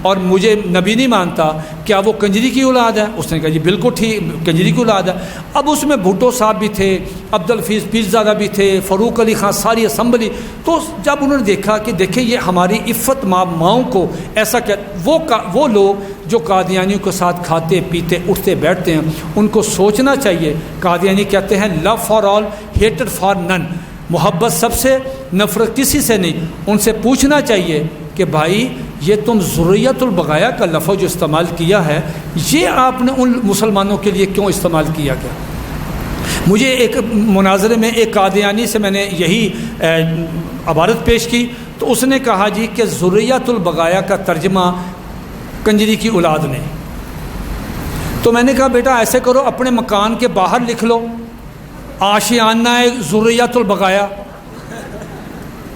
اور مجھے نبی نہیں مانتا، کیا وہ کنجری کی اولاد ہے؟ اس نے کہا جی بالکل ٹھیک، کنجری کی اولاد ہے۔ اب اس میں بھٹو صاحب بھی تھے، عبدالحفیظ پیرزادہ بھی تھے، فاروق علی خان، ساری اسمبلی۔ تو جب انہوں نے دیکھا کہ دیکھیں یہ ہماری عفت ماؤں کو ایسا کیا، وہ لوگ جو قادیانیوں کے ساتھ کھاتے پیتے اٹھتے بیٹھتے ہیں، ان کو سوچنا چاہیے۔ قادیانی کہتے ہیں لو فار آل ہیٹڈ فار نن، محبت سب سے، نفرت کسی سے نہیں۔ ان سے پوچھنا چاہیے کہ بھائی یہ تم ذریت البغایا کا لفظ جو استعمال کیا ہے، یہ آپ نے ان مسلمانوں کے لیے کیوں استعمال کیا گیا؟ مجھے ایک مناظرے میں ایک قادیانی سے میں نے یہی عبارت پیش کی، تو اس نے کہا جی کہ ذریت البغایا کا ترجمہ کنجری کی اولاد نے۔ تو میں نے کہا بیٹا ایسے کرو، اپنے مکان کے باہر لکھ لو آشیانہ ذریت البغایا۔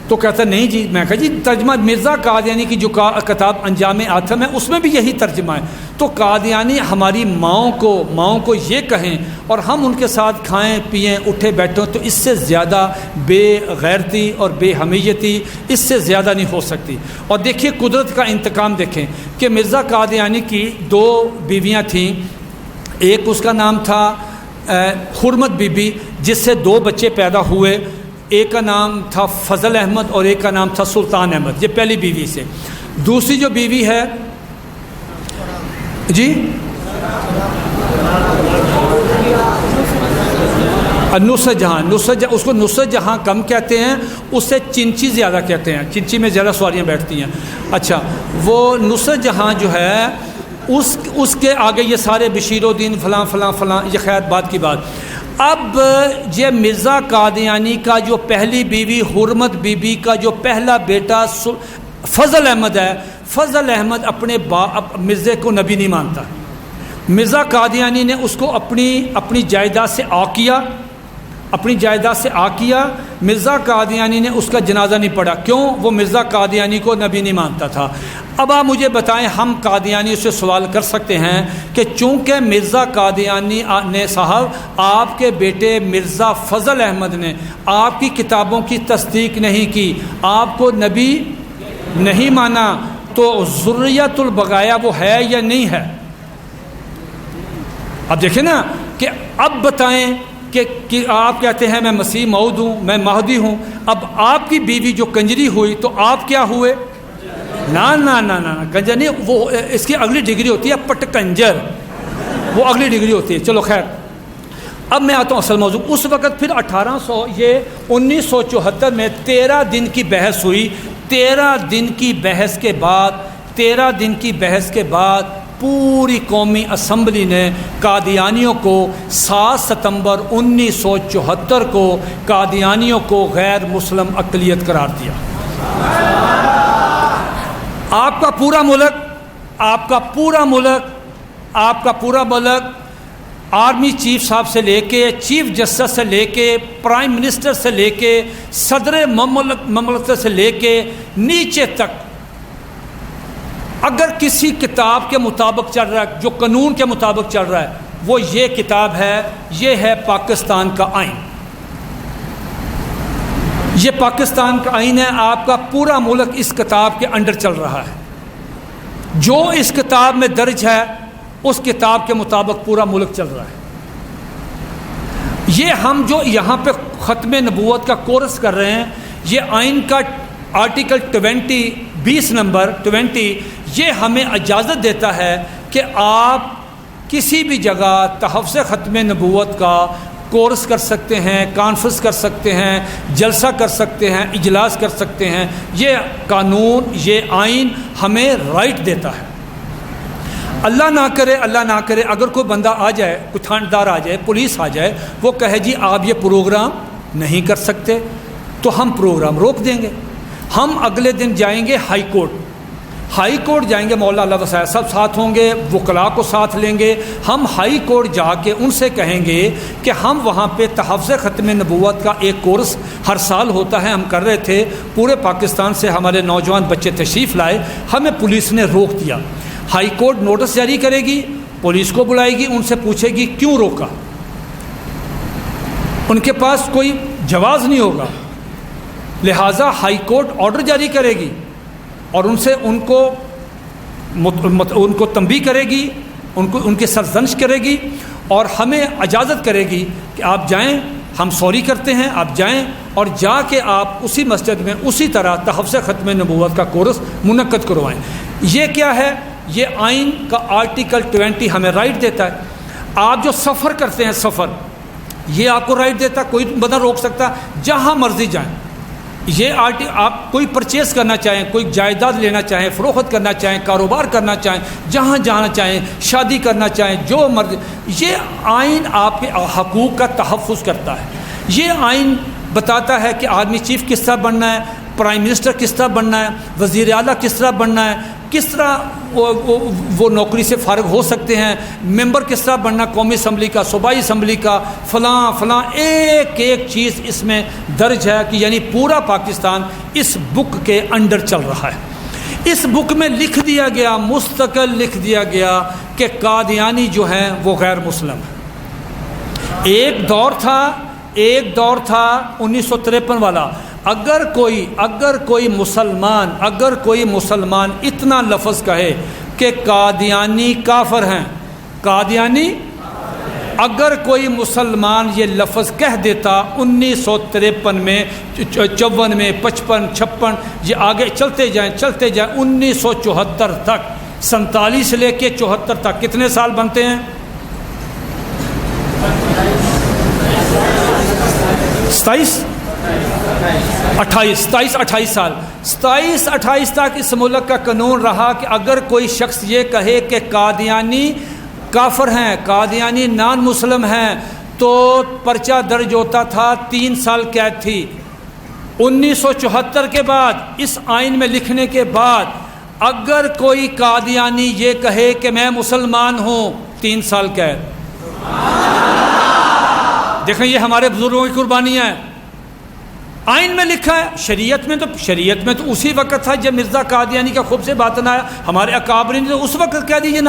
تو کہتا نہیں جی، میں کہا جی ترجمہ مرزا قادیانی کی جو کتاب انجام آتم ہے اس میں بھی یہی ترجمہ ہے۔ تو قادیانی ہماری ماؤں کو یہ کہیں اور ہم ان کے ساتھ کھائیں پئیں اٹھے بیٹھیں، تو اس سے زیادہ بے غیرتی اور بے حمیتی اس سے زیادہ نہیں ہو سکتی۔ اور دیکھیے قدرت کا انتقام دیکھیں کہ مرزا قادیانی کی 2 بیویاں تھیں، ایک اس کا نام تھا حرمت بی بی جس سے 2 بچے پیدا ہوئے، ایک کا نام تھا فضل احمد اور ایک کا نام تھا سلطان احمد، یہ پہلی بیوی سے۔ دوسری جو بیوی ہے جی نصرت جہاں، اس کو نصرت جہاں کم کہتے ہیں، اس سے چنچی زیادہ کہتے ہیں، چنچی میں زیادہ سواریاں بیٹھتی ہیں۔ اچھا وہ نصرت جہاں جو ہے اس کے آگے یہ سارے بشیر الدین فلاں فلاں فلاں، یہ خیر بات کی بات۔ اب یہ مرزا قادیانی کا جو پہلی بیوی حرمت بی بی کا جو پہلا بیٹا فضل احمد ہے، فضل احمد اپنے مرزے کو نبی نہیں مانتا۔ مرزا قادیانی نے اس کو اپنی جائیداد سے آ کیا، اپنی جائیداد سے آ کیا۔ مرزا قادیانی نے اس کا جنازہ نہیں پڑھا، کیوں؟ وہ مرزا قادیانی کو نبی نہیں مانتا تھا۔ اب آپ مجھے بتائیں، ہم قادیانی سے سوال کر سکتے ہیں کہ چونکہ مرزا قادیانی نے صاحب آپ کے بیٹے مرزا فضل احمد نے آپ کی کتابوں کی تصدیق نہیں کی، آپ کو نبی نہیں مانا، تو ذریت البغایا وہ ہے یا نہیں ہے؟ اب دیکھیں نا کہ اب بتائیں کہ آپ کہتے ہیں میں مسیح موعود ہوں، میں مہدی ہوں، اب آپ کی بیوی جو کنجری ہوئی تو آپ کیا ہوئے؟ نا نا نا نا کنجر نہیں، وہ اس کی اگلی ڈگری ہوتی ہے پٹ کنجر، وہ اگلی ڈگری ہوتی ہے۔ چلو خیر، اب میں آتا ہوں اصل موضوع۔ اس وقت پھر 1974 میں 13 دن کی بحث ہوئی۔ 13 دن کی بحث کے بعد پوری قومی اسمبلی نے قادیانیوں کو 7 ستمبر 1974 کو قادیانیوں کو غیر مسلم اقلیت قرار دیا۔ آپ کا پورا ملک آرمی چیف صاحب سے لے کے چیف جسٹس سے لے کے پرائم منسٹر سے لے کے صدر مملکت سے لے کے نیچے تک، اگر کسی کتاب کے مطابق چل رہا ہے، جو قانون کے مطابق چل رہا ہے، وہ یہ کتاب ہے، یہ ہے پاکستان کا آئین۔ یہ پاکستان کا آئین ہے، آپ کا پورا ملک اس کتاب کے انڈر چل رہا ہے۔ جو اس کتاب میں درج ہے اس کتاب کے مطابق پورا ملک چل رہا ہے۔ یہ ہم جو یہاں پہ ختم نبوت کا کورس کر رہے ہیں، یہ آئین کا آرٹیکل 20 نمبر 20 یہ ہمیں اجازت دیتا ہے کہ آپ کسی بھی جگہ تحفظ ختم نبوت کا کورس کر سکتے ہیں، کانفرنس کر سکتے ہیں، جلسہ کر سکتے ہیں، اجلاس کر سکتے ہیں۔ یہ قانون، یہ آئین ہمیں رائٹ دیتا ہے۔ اللہ نہ کرے اگر کوئی بندہ آ جائے، کوئی تھاندار آ جائے، پولیس آ جائے، وہ کہے جی آپ یہ پروگرام نہیں کر سکتے، تو ہم پروگرام روک دیں گے۔ ہم اگلے دن جائیں گے ہائی کورٹ جائیں گے، مولانا اللہ وسائل صاحب ساتھ ہوں گے، وکلاء کو ساتھ لیں گے۔ ہم ہائی کورٹ جا کے ان سے کہیں گے کہ ہم وہاں پہ تحفظ ختم نبوت کا ایک کورس ہر سال ہوتا ہے، ہم کر رہے تھے، پورے پاکستان سے ہمارے نوجوان بچے تشریف لائے، ہمیں پولیس نے روک دیا۔ ہائی کورٹ نوٹس جاری کرے گی، پولیس کو بلائے گی، ان سے پوچھے گی کیوں روکا، ان کے پاس کوئی جواز نہیں ہوگا، لہٰذا ہائی کورٹ آرڈر جاری کرے گی اور ان کو ان کو تنبیہ کرے گی، ان کی سرزنش کرے گی، اور ہمیں اجازت کرے گی کہ آپ جائیں، ہم سوری کرتے ہیں، آپ جائیں اور جا کے آپ اسی مسجد میں اسی طرح تحفظ ختم نبوت کا کورس منعقد کروائیں۔ یہ کیا ہے؟ یہ آئین کا آرٹیکل 20 ہمیں رائٹ دیتا ہے۔ آپ جو سفر کرتے ہیں، سفر یہ آپ کو رائٹ دیتا ہے، کوئی بندہ روک سکتا ہے، جہاں مرضی جائیں۔ یہ آپ کوئی پرچیز کرنا چاہیں، کوئی جائیداد لینا چاہیں، فروخت کرنا چاہیں، کاروبار کرنا چاہیں، جہاں جانا چاہیں، شادی کرنا چاہیں، جو مرضی، یہ آئین آپ کے حقوق کا تحفظ کرتا ہے۔ یہ آئین بتاتا ہے کہ آرمی چیف کس طرح بننا ہے، پرائم منسٹر کس طرح بننا ہے، وزیر اعلیٰ کس طرح بننا ہے، کس طرح وہ نوکری سے فارغ ہو سکتے ہیں، ممبر کس طرح بننا قومی اسمبلی کا، صوبائی اسمبلی کا، فلاں ایک ایک چیز اس میں درج ہے، کہ یعنی پورا پاکستان اس بک کے انڈر چل رہا ہے۔ اس بک میں لکھ دیا گیا، مستقل لکھ دیا گیا کہ قادیانی جو ہیں وہ غیر مسلم ہیں۔ ایک دور تھا 1953 والا، اگر کوئی مسلمان اتنا لفظ کہے کہ قادیانی کافر ہیں، قادیانی، اگر کوئی مسلمان یہ لفظ کہہ دیتا 1953 میں، 54 میں، 55، 56، یہ آگے چلتے جائیں 1974 تک، 47 سے لے کے 74 تک کتنے سال بنتے ہیں؟ 28 سال 28 تک اس ملک کا قانون رہا کہ اگر کوئی شخص یہ کہے کہ قادیانی کافر ہیں، قادیانی نان مسلم ہیں، تو پرچہ درج ہوتا تھا، 3 سال قید تھی۔ 1974 کے بعد، اس آئین میں لکھنے کے بعد، اگر کوئی قادیانی یہ کہے کہ میں مسلمان ہوں، 3 سال قید۔ دیکھیں یہ ہمارے بزرگوں کی قربانی ہے، آئین میں لکھا ہے۔ شریعت میں تو اسی وقت تھا جب مرزا قادیانی کا خوب سے بات نہ آیا، ہمارے اکابرین نے اس وقت کہہ دی یہ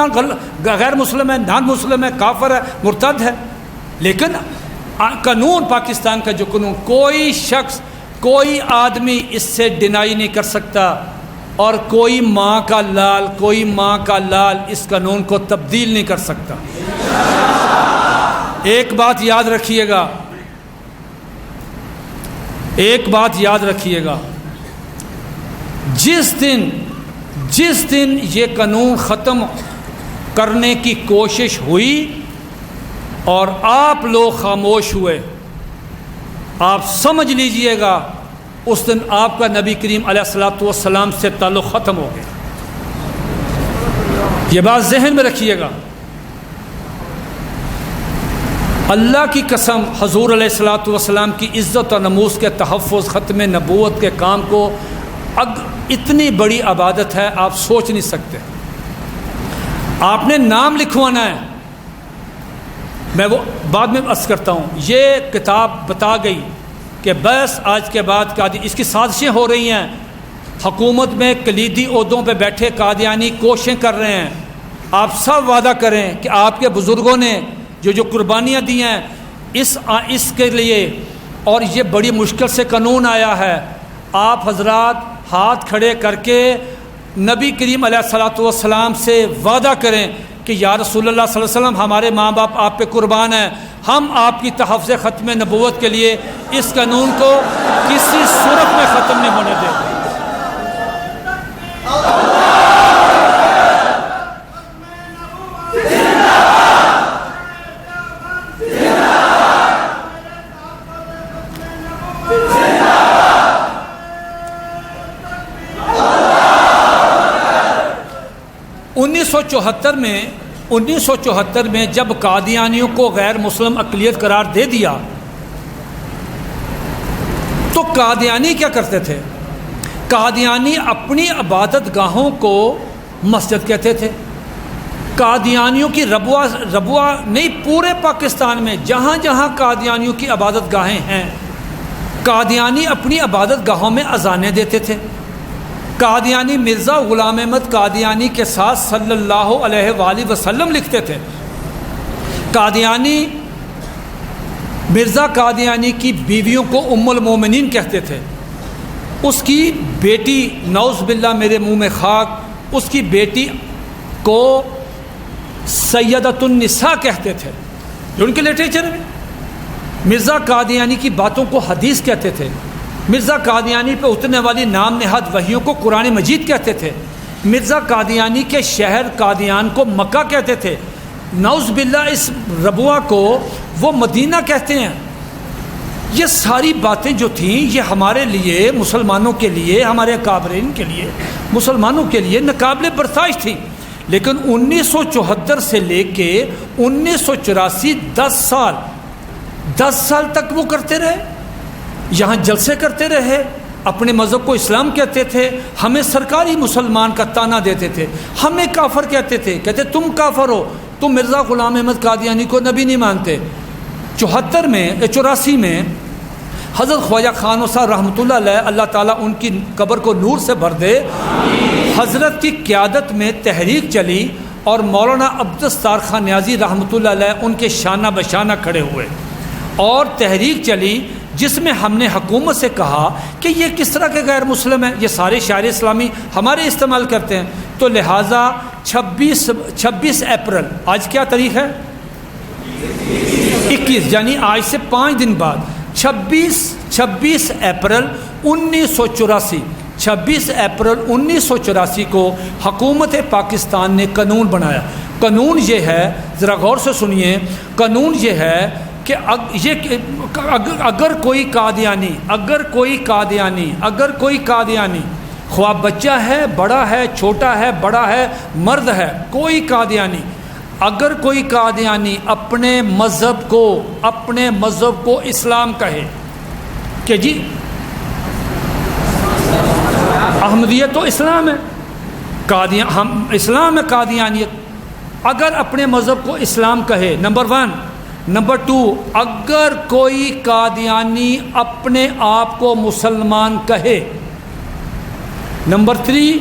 غیر مسلم ہے، نان مسلم ہے، کافر ہے، مرتد ہے۔ لیکن قانون پاکستان کا جو قانون، کوئی شخص، کوئی آدمی اس سے ڈینائی نہیں کر سکتا، اور کوئی ماں کا لال اس قانون کو تبدیل نہیں کر سکتا۔ ایک بات یاد رکھیے گا، جس دن یہ قانون ختم کرنے کی کوشش ہوئی اور آپ لوگ خاموش ہوئے، آپ سمجھ لیجئے گا اس دن آپ کا نبی کریم علیہ الصلوۃ والسلام سے تعلق ختم ہو گیا۔ یہ بات ذہن میں رکھیے گا۔ اللہ کی قسم، حضور علیہ الصلوۃ والسلام کی عزت و نموز کے تحفظ، ختم نبوت کے کام کو اتنی بڑی عبادت ہے، آپ سوچ نہیں سکتے۔ آپ نے نام لکھوانا ہے، میں وہ بعد میں عرض کرتا ہوں۔ یہ کتاب بتا گئی کہ بس آج کے بعد اس کی سازشیں ہو رہی ہیں، حکومت میں کلیدی عہدوں پہ بیٹھے قادیانی کوششیں کر رہے ہیں۔ آپ سب وعدہ کریں کہ آپ کے بزرگوں نے جو قربانیاں دی ہیں اس کے لیے، اور یہ بڑی مشکل سے قانون آیا ہے، آپ حضرات ہاتھ کھڑے کر کے نبی کریم علیہ الصلوۃ والسلام سے وعدہ کریں کہ یا رسول اللہ صلی اللہ علیہ وسلم، ہمارے ماں باپ آپ پہ قربان ہیں، ہم آپ کی تحفظ ختم نبوت کے لیے اس قانون کو کسی صورت میں ختم نہیں ہونے دیں۔ 1974 میں جب قادیانیوں کو غیر مسلم اقلیت قرار دے دیا تو قادیانی کیا کرتے تھے؟ قادیانی اپنی عبادت گاہوں کو مسجد کہتے تھے۔ قادیانیوں کی ربوہ نہیں، پورے پاکستان میں جہاں جہاں قادیانیوں کی عبادت گاہیں ہیں، قادیانی اپنی عبادت گاہوں میں اذانیں دیتے تھے۔ قادیانی مرزا غلام احمد قادیانی کے ساتھ صلی اللہ علیہ وآلہ وسلم لکھتے تھے۔ قادیانی مرزا قادیانی کی بیویوں کو ام المومنین کہتے تھے۔ اس کی بیٹی، نعوذ باللہ میرے منہ میں خاک، اس کی بیٹی کو سیدۃ النساء کہتے تھے، جو ان کے لٹریچر میں مرزا قادیانی کی باتوں کو حدیث کہتے تھے، مرزا قادیانی پہ اترنے والی نام نہاد وحیوں کو قرآن مجید کہتے تھے، مرزا قادیانی کے شہر قادیان کو مکہ کہتے تھے، نعوذ باللہ اس ربوہ کو وہ مدینہ کہتے ہیں۔ یہ ساری باتیں جو تھیں یہ ہمارے لیے، مسلمانوں کے لیے، ہمارے اکابرین کے لیے، مسلمانوں کے لیے ناقابل برداشت تھیں، لیکن 1974 سے لے کے 1984 10 سال تک وہ کرتے رہے، یہاں جلسے کرتے رہے، اپنے مذہب کو اسلام کہتے تھے، ہمیں سرکاری مسلمان کا تانا دیتے تھے، ہمیں کافر کہتے تھے، کہتے تم کافر ہو، تم مرزا غلام احمد قادیانی کو نبی نہیں مانتے۔ 84 میں حضرت خواجہ خان صاحب رحمۃ اللہ علیہ، اللہ تعالیٰ ان کی قبر کو نور سے بھر دے، حضرت کی قیادت میں تحریک چلی اور مولانا عبدالستار خان نیازی رحمۃ اللہ علیہ ان کے شانہ بشانہ کھڑے ہوئے، اور تحریک چلی جس میں ہم نے حکومت سے کہا کہ یہ کس طرح کے غیر مسلم ہیں، یہ سارے شاعر اسلامی ہمارے استعمال کرتے ہیں، تو لہٰذا 26 اپریل، آج کیا تاریخ ہے؟ 21، یعنی آج سے 5 دن بعد 26 اپریل 1984 26 اپریل 1984 کو حکومت پاکستان نے قانون بنایا۔ قانون یہ ہے، ذرا غور سے سنیے، قانون یہ ہے کہ اگر کوئی قادیانی خواہ بچہ ہے، بڑا ہے، چھوٹا ہے، بڑا ہے، مرد ہے، کوئی قادیانی، اگر کوئی قادیانی اپنے مذہب کو اسلام کہے کہ جی احمدیت تو اسلام ہے، ہم اسلام ہے قادیانیت، اگر اپنے مذہب کو اسلام کہے، نمبر 1، نمبر 2، اگر کوئی قادیانی اپنے آپ کو مسلمان کہے، نمبر 3،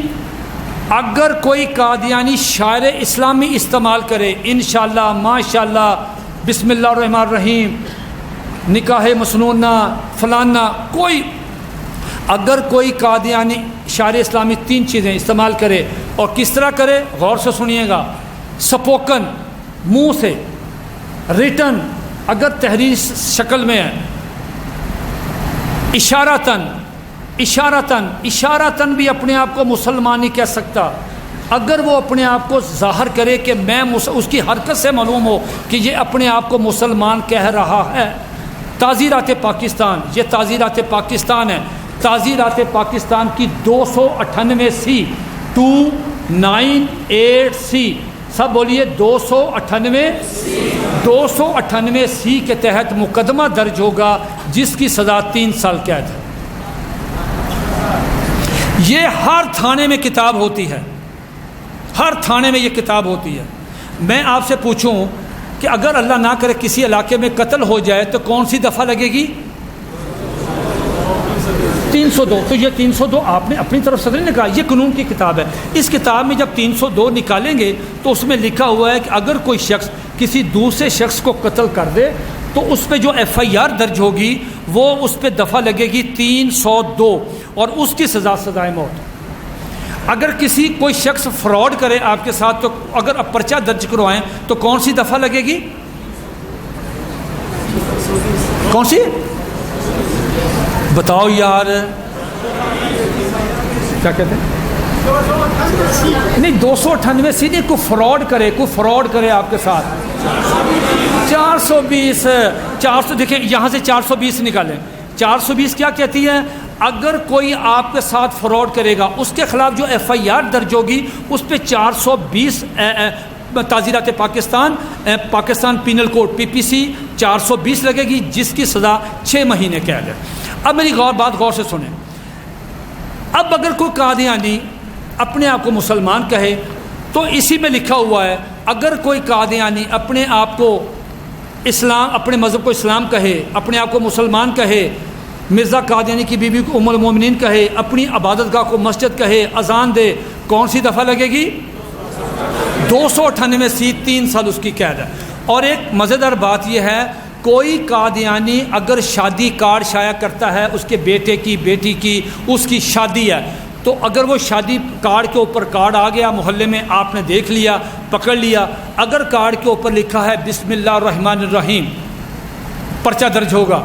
اگر کوئی قادیانی شاعر اسلامی استعمال کرے، انشاءاللہ، ماشاءاللہ، بسم اللہ الرحمن الرحیم، نکاح مسنونہ، فلانا، اگر کوئی قادیانی شاعر اسلامی 3 چیزیں استعمال کرے، اور کس طرح کرے، غور سے سنیے گا، سپوکن، منہ سے، ریٹن اگر تحریر شکل میں ہے، اشارتاً بھی اپنے آپ کو مسلمان نہیں کہہ سکتا، اگر وہ اپنے آپ کو ظاہر کرے کہ میں اس کی حرکت سے معلوم ہو کہ یہ اپنے آپ کو مسلمان کہہ رہا ہے۔ تعزیرات پاکستان، یہ تعزیرات پاکستان ہے، تعزیرات پاکستان کی 298 سی 298 سی، سب بولیے 298 سی کے تحت مقدمہ درج ہوگا، جس کی سزا 3 سال قید ہے۔ یہ ہر تھانے میں کتاب ہوتی ہے، ہر تھانے میں یہ کتاب ہوتی ہے۔ میں آپ سے پوچھوں کہ اگر اللہ نہ کرے کسی علاقے میں قتل ہو جائے تو کون سی دفعہ لگے گی؟ 302۔ تو یہ 302 آپ نے اپنی طرف سے نہیں نکالا، یہ قانون کی کتاب ہے۔ اس کتاب میں جب 302 نکالیں گے تو اس میں لکھا ہوا ہے کہ اگر کوئی شخص کسی دوسرے شخص کو قتل کر دے تو اس پہ جو FIR درج ہوگی وہ اس پہ دفعہ لگے گی 302، اور اس کی سزائے موت۔ اگر کوئی شخص فراڈ کرے آپ کے ساتھ تو اگر آپ پرچہ درج کروائیں تو کون سی دفعہ لگے گی؟ کون سی؟ بتاؤ یار، کیا کہتے ہیں؟ نہیں 298 سی نہیں، کوئی فراڈ کرے آپ کے ساتھ 420 دیکھیں یہاں سے 420 نکالیں۔ 420 کیا کہتی ہے؟ اگر کوئی آپ کے ساتھ فراڈ کرے گا اس کے خلاف جو FIR درج ہوگی اس پہ 420 تعزیرات پاکستان پینل کوڈ PPC 420 لگے گی، جس کی سزا 6 مہینے قید ہے۔ اب میری بات غور سے سنیں۔ اب اگر کوئی قادیانی اپنے آپ کو مسلمان کہے تو اسی میں لکھا ہوا ہے، اگر کوئی قادیانی اپنے آپ کو اپنے مذہب کو اسلام کہے، اپنے آپ کو مسلمان کہے، مرزا قادیانی کی بیوی کو ام المومنین کہے، اپنی عبادت گاہ کو مسجد کہے، اذان دے، کون سی دفعہ لگے گی؟ 298 سی، 3 سال اس کی قید ہے۔ اور ایک مزیدار بات یہ ہے، کوئی قادیانی اگر شادی کارڈ شائع کرتا ہے اس کے بیٹے کی، بیٹی کی، اس کی شادی ہے، تو اگر وہ شادی کارڈ کے اوپر کارڈ آ گیا محلے میں، آپ نے دیکھ لیا، پکڑ لیا، اگر کارڈ کے اوپر لکھا ہے بسم اللہ الرحمن الرحیم، پرچہ درج ہوگا۔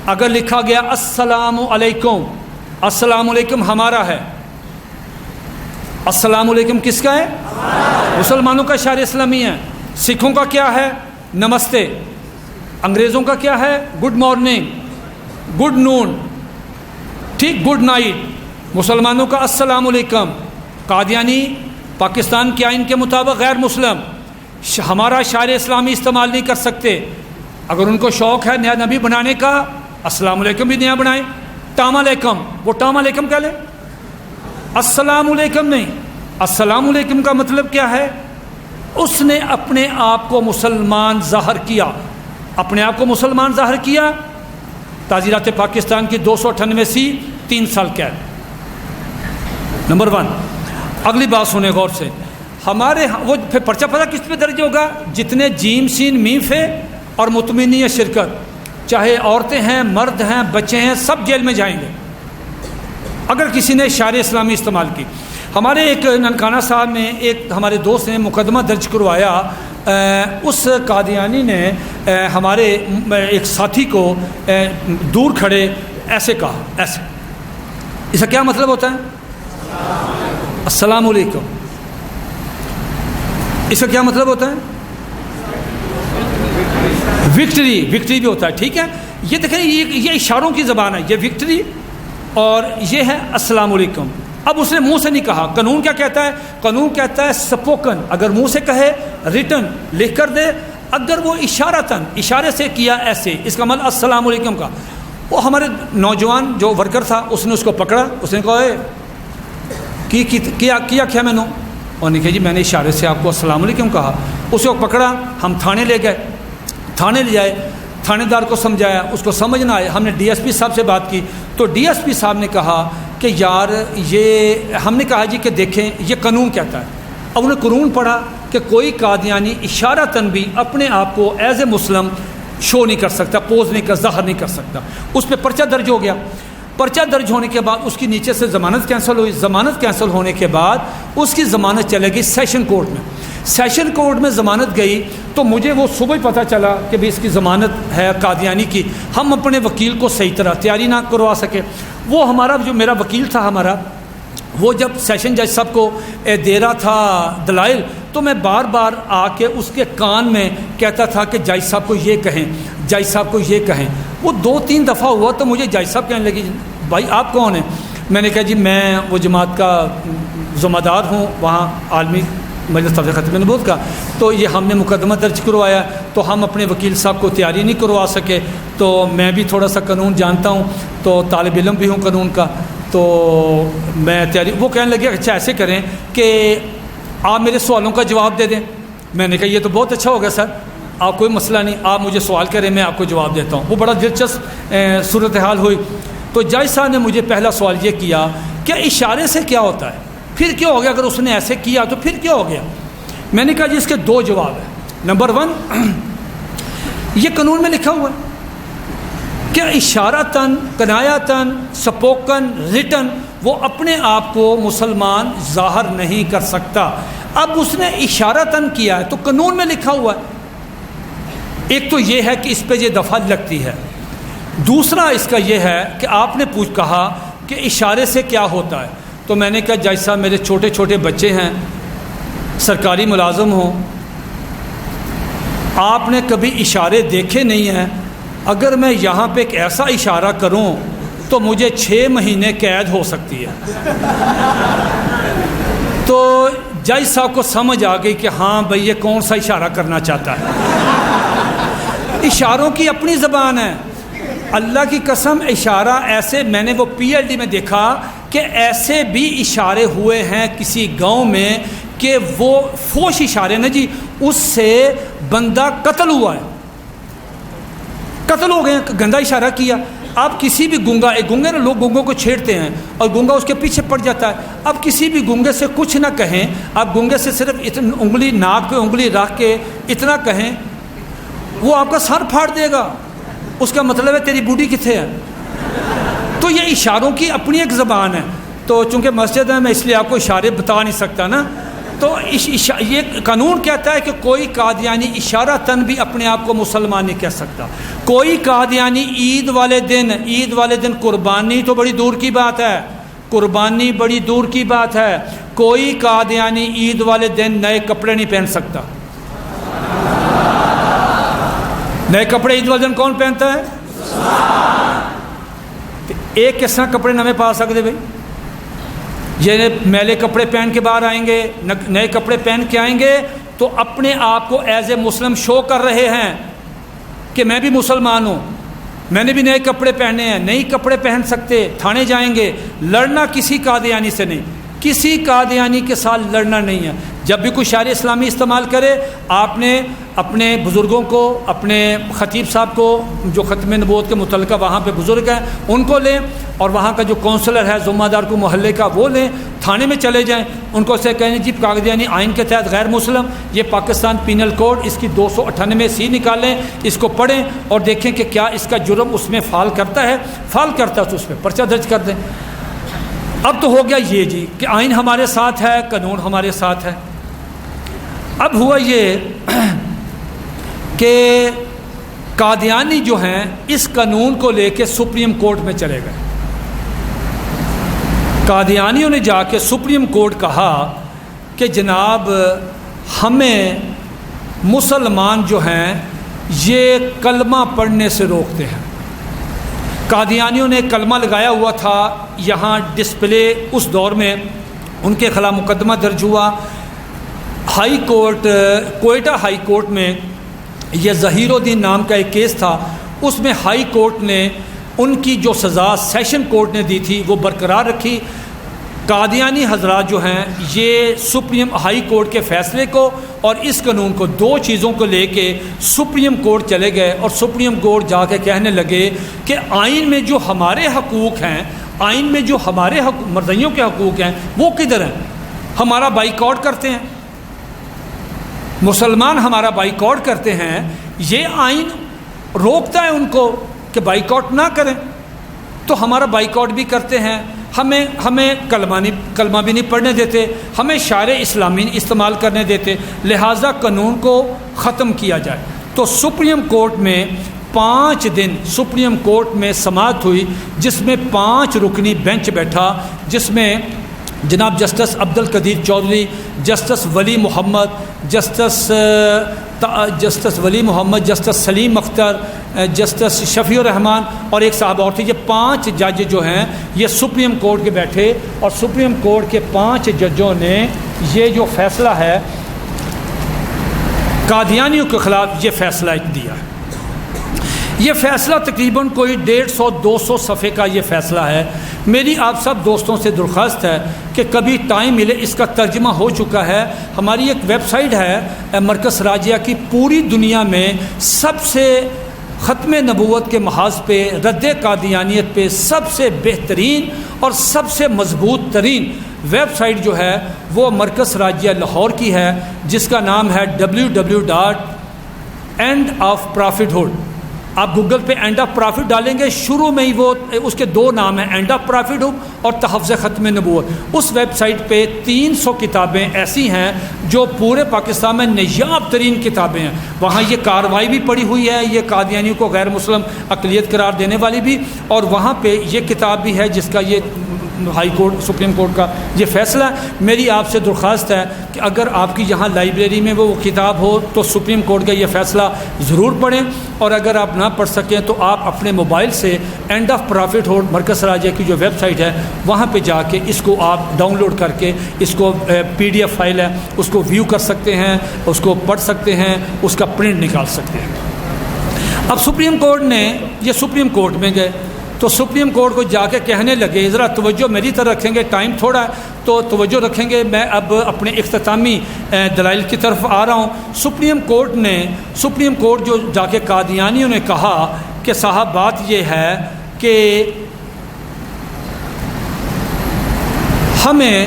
اگر لکھا گیا السلام علیکم، السلام علیکم ہمارا ہے، السلام علیکم کس کا ہے؟ مسلمانوں کا اشارہ اسلامی ہے۔ سکھوں کا کیا ہے؟ نمستے۔ انگریزوں کا کیا ہے؟ گڈ مارننگ، گڈ نون، ٹھیک، گڈ نائٹ۔ مسلمانوں کا السلام علیکم۔ قادیانی پاکستان کے آئین کے مطابق غیر مسلم ہمارا اشارہ اسلامی استعمال نہیں کر سکتے۔ اگر ان کو شوق ہے نیا نبی بنانے کا، السلام علیکم بھی نیا بنائیں۔ ٹام علیکم، وہ ٹام علیکم کہہ لیں، السلام علیکم نہیں۔ السلام علیکم کا مطلب کیا ہے؟ اس نے اپنے آپ کو مسلمان ظاہر کیا، اپنے آپ کو مسلمان ظاہر کیا۔ تعزیرات پاکستان کی 298 3 سال قید۔ نمبر 1۔ اگلی بات سنیں غور سے، ہمارے وہ پھر پرچہ پتہ کس پہ درج ہوگا؟ جتنے جیم سین میم فے اور مطمئنی شرکت، چاہے عورتیں ہیں، مرد ہیں، بچے ہیں، سب جیل میں جائیں گے اگر کسی نے اشارہ اسلامی استعمال کی۔ ہمارے ایک ننکانہ صاحب میں ایک ہمارے دوست نے مقدمہ درج کروایا، اس قادیانی نے ہمارے ایک ساتھی کو دور کھڑے ایسے کہا، ایسے، اس کا کیا مطلب ہوتا ہے؟ السلام علیکم۔ اس کا کیا مطلب ہوتا ہے؟ وکٹری، وکٹری بھی ہوتا ہے، ٹھیک ہے۔ یہ دیکھیں یہ اشاروں کی زبان ہے، یہ وکٹری اور یہ ہے السلام علیکم۔ اب اس نے منہ سے نہیں کہا۔ قانون کیا کہتا ہے؟ قانون کہتا ہے سپوکن، اگر منہ سے کہے، ریٹن لکھ کر دے، اگر وہ اشارتاً اشارے سے کیا ایسے، اس کا مطلب السلام علیکم کا۔ وہ ہمارے نوجوان جو ورکر تھا اس نے اس کو پکڑا، اس نے کہا کیا میں نے، اور نے کہا جی میں نے اشارے سے آپ کو السلام علیکم کہا۔ اس کو پکڑا، ہم تھانے لے گئے، تھانے لے جائے، تھانے دار کو سمجھایا، اس کو سمجھ نہ آئے، ہم نے ڈی ایس پی صاحب سے بات کی تو ڈی ایس پی صاحب نے کہا کہ یار یہ، ہم نے کہا جی کہ دیکھیں یہ قانون کہتا ہے۔ اب انہوں نے قانون پڑھا کہ کوئی قادیانی اشارتاً بھی اپنے آپ کو ایز اے مسلم شو نہیں کر سکتا، پوز نہیں کر، ظاہر نہیں کر سکتا۔ اس پہ پرچہ درج ہو گیا۔ پرچہ درج ہونے کے بعد اس کی نیچے سے ضمانت کینسل ہوئی۔ ضمانت کینسل ہونے کے بعد اس کی ضمانت چلے گئی سیشن کورٹ میں۔ سیشن کورٹ میں ضمانت گئی تو مجھے وہ صبح ہی پتہ چلا کہ بھی اس کی ضمانت ہے قادیانی کی۔ ہم اپنے وکیل کو صحیح طرح تیاری نہ کروا سکے۔ وہ ہمارا جو میرا وکیل تھا ہمارا، وہ جب سیشن جج صاحب کو دے رہا تھا دلائل، تو میں بار بار آ کے اس کے کان میں کہتا تھا کہ جج صاحب کو یہ کہیں، جج صاحب کو یہ کہیں۔ وہ 2-3 دفعہ ہوا تو مجھے جج صاحب کہنے لگی بھائی آپ کون ہیں؟ میں نے کہا جی میں وہ جماعت کا ذمہ دار ہوں وہاں عالمی مجلس تفسیر ختم نبوت کا، تو یہ ہم نے مقدمہ درج کروایا تو ہم اپنے وکیل صاحب کو تیاری نہیں کروا سکے، تو میں بھی تھوڑا سا قانون جانتا ہوں، تو طالب علم بھی ہوں قانون کا، تو میں تیاری۔ وہ کہنے لگے اچھا ایسے کریں کہ آپ میرے سوالوں کا جواب دے دیں۔ میں نے کہا یہ تو بہت اچھا ہوگا سر، آپ کوئی مسئلہ نہیں، آپ مجھے سوال کریں میں آپ کو جواب دیتا ہوں۔ وہ بڑا دلچسپ صورتحال ہوئی۔ تو جج صاحب نے مجھے پہلا سوال یہ کیا کہ اشارے سے کیا ہوتا ہے، پھر کیا ہو گیا اگر اس نے ایسے کیا تو پھر کیا ہو گیا؟ میں نے کہا جی اس کے 2 جواب ہیں۔ نمبر 1، یہ قانون میں لکھا ہوا ہے کہ اشارتاً، کنایتاً، سپوکن، ریٹن وہ اپنے آپ کو مسلمان ظاہر نہیں کر سکتا۔ اب اس نے اشارتاً کیا ہے تو قانون میں لکھا ہوا ہے۔ ایک تو یہ ہے کہ اس پہ یہ دفعہ لگتی ہے، دوسرا اس کا یہ ہے کہ آپ نے کہا کہ اشارے سے کیا ہوتا ہے، تو میں نے کہا جج صاحب میرے چھوٹے چھوٹے بچے ہیں، سرکاری ملازم ہوں، آپ نے کبھی اشارے دیکھے نہیں ہیں، اگر میں یہاں پہ ایک ایسا اشارہ کروں تو مجھے 6 مہینے قید ہو سکتی ہے۔ تو جج صاحب کو سمجھ آ گئی کہ ہاں بھئی یہ کون سا اشارہ کرنا چاہتا ہے۔ اشاروں کی اپنی زبان ہے، اللہ کی قسم اشارہ ایسے، میں نے وہ PhD میں دیکھا کہ ایسے بھی اشارے ہوئے ہیں کسی گاؤں میں کہ وہ فوش اشارے نا جی، اس سے بندہ قتل ہوا ہے، قتل ہو گئے، گندا اشارہ کیا۔ آپ کسی بھی گونگا، ایک گونگے نا، لوگ گونگوں کو چھیڑتے ہیں اور گونگا اس کے پیچھے پڑ جاتا ہے، اب کسی بھی گونگے سے کچھ نہ کہیں، آپ گونگے سے صرف انگلی ناک پہ انگلی رکھ کے اتنا کہیں، وہ آپ کا سر پھاڑ دے گا، اس کا مطلب ہے تیری بوڈی کتنے ہے۔ تو یہ اشاروں کی اپنی ایک زبان ہے۔ تو چونکہ مسجد ہے میں اس لیے آپ کو اشارے بتا نہیں سکتا نا. تو یہ قانون کہتا ہے کہ کوئی قادیانی اشارتاً بھی اپنے آپ کو مسلمان نہیں کہہ سکتا. کوئی قادیانی عید والے دن قربانی تو بڑی دور کی بات ہے، قربانی بڑی دور کی بات ہے. کوئی قادیانی عید والے دن نئے کپڑے نہیں پہن سکتا. نئے کپڑے عید والے دن کون پہنتا ہے؟ ایک کس طرح کپڑے نئے پا سکتے بھائی؟ یہ میلے کپڑے پہن کے باہر آئیں گے، نئے کپڑے پہن کے آئیں گے تو اپنے آپ کو ایز اے مسلم شو کر رہے ہیں کہ میں بھی مسلمان ہوں، میں نے بھی نئے کپڑے پہنے ہیں. نئے کپڑے پہن سکتے، تھانے جائیں گے. لڑنا کسی قادیانی سے نہیں، کسی قادیانی کے ساتھ لڑنا نہیں ہے. جب بھی کوئی شعار اسلامی استعمال کرے، آپ نے اپنے بزرگوں کو، اپنے خطیب صاحب کو جو ختم نبوت کے متعلقہ وہاں پہ بزرگ ہیں ان کو لیں، اور وہاں کا جو کونسلر ہے ذمہ دار کو محلے کا وہ لیں، تھانے میں چلے جائیں، ان کو سے کہیں جی قادیانی آئین کے تحت غیر مسلم، یہ پاکستان پینل کوڈ اس کی 298 نکالیں، اس کو پڑھیں اور دیکھیں کہ کیا اس کا جرم اس میں فال کرتا ہے تو اس پہ پرچہ درج کر دیں. اب تو ہو گیا یہ جی کہ آئین ہمارے ساتھ ہے، قانون ہمارے ساتھ ہے. اب ہوا یہ کہ قادیانی جو ہیں اس قانون کو لے کے سپریم کورٹ میں چلے گئے. قادیانیوں نے جا کے سپریم کورٹ کہا کہ جناب ہمیں مسلمان جو ہیں یہ کلمہ پڑھنے سے روکتے ہیں. قادیانیوں نے کلمہ لگایا ہوا تھا یہاں ڈسپلے، اس دور میں ان کے خلاف مقدمہ درج ہوا. High court, Quetta high court میں یہ ظہیر الدین نام کا ایک کیس تھا، اس میں ہائی کورٹ نے ان کی جو سزا سیشن کورٹ نے دی تھی وہ برقرار رکھی. قادیانی حضرات جو ہیں یہ سپریم ہائی کورٹ کے فیصلے کو اور اس قانون کو، دو چیزوں کو لے کے سپریم کورٹ چلے گئے اور سپریم کورٹ جا کے کہنے لگے کہ آئین میں جو ہمارے حقوق ہیں، آئین میں جو ہمارے مرزیوں کے حقوق ہیں وہ کدھر ہیں؟ ہمارا بائیکاٹ کرتے ہیں، مسلمان ہمارا بائیکاٹ کرتے ہیں، یہ آئین روکتا ہے ان کو کہ بائیکاٹ نہ کریں، تو ہمارا بائیکاٹ بھی کرتے ہیں، ہمیں کلمہ بھی نہیں پڑھنے دیتے، ہمیں شعار اسلامی استعمال کرنے دیتے، لہٰذا قانون کو ختم کیا جائے. تو سپریم کورٹ میں 5 دن سپریم کورٹ میں سماعت ہوئی، جس میں 5 رکنی بینچ بیٹھا، جس میں جناب جسٹس عبد القدیر چودھری، جسٹس ولی محمد، جسٹس سلیم اختر، جسٹس شفیع الرحمان اور ایک صاحب اور تھی. یہ 5 جج جو ہیں یہ سپریم کورٹ کے بیٹھے اور سپریم کورٹ کے 5 ججوں نے یہ جو فیصلہ ہے قادیانیوں کے خلاف یہ فیصلہ دیا. یہ فیصلہ تقریباً کوئی 150-200 صفحے کا یہ فیصلہ ہے. میری آپ سب دوستوں سے درخواست ہے کہ کبھی ٹائم ملے، اس کا ترجمہ ہو چکا ہے، ہماری ایک ویب سائٹ ہے مرکز راجیہ کی، پوری دنیا میں سب سے ختم نبوت کے محاذ پہ، رد قادیانیت پہ سب سے بہترین اور سب سے مضبوط ترین ویب سائٹ جو ہے وہ مرکز راجیہ لاہور کی ہے، جس کا نام ہے www.endofprophethood. آپ گوگل پہ اینڈ آف پرافٹ ڈالیں گے، شروع میں ہی وہ اس کے 2 نام ہیں، اینڈ آف پرافٹ اور تحفظ ختم نبوت. اس ویب سائٹ پہ 300 کتابیں ایسی ہیں جو پورے پاکستان میں نایاب ترین کتابیں ہیں. وہاں یہ کارروائی بھی پڑی ہوئی ہے، یہ قادیانیوں کو غیر مسلم اقلیت قرار دینے والی بھی، اور وہاں پہ یہ کتاب بھی ہے جس کا یہ ہائی کورٹ سپریم کورٹ کا یہ فیصلہ ہے. میری آپ سے درخواست ہے کہ اگر آپ کی یہاں لائبریری میں وہ کتاب ہو تو سپریم کورٹ کا یہ فیصلہ ضرور پڑھیں، اور اگر آپ نہ پڑھ سکیں تو آپ اپنے موبائل سے اینڈ آف پرافٹ ہوڈ مرکز راجیہ کی جو ویب سائٹ ہے وہاں پہ جا کے اس کو آپ ڈاؤن لوڈ کر کے، اس کو PDF فائل ہے اس کو ویو کر سکتے ہیں، اس کو پڑھ سکتے ہیں، اس کا پرنٹ نکال سکتے ہیں. اب سپریم کورٹ نے یہ سپریم کورٹ میں گئے تو سپریم کورٹ کو جا کے کہنے لگے، ذرا توجہ میری طرف رکھیں گے، ٹائم تھوڑا ہے تو توجہ رکھیں گے، میں اب اپنے اختتامی دلائل کی طرف آ رہا ہوں. سپریم کورٹ جو جا کے قادیانیوں نے کہا کہ صاحب بات یہ ہے کہ ہمیں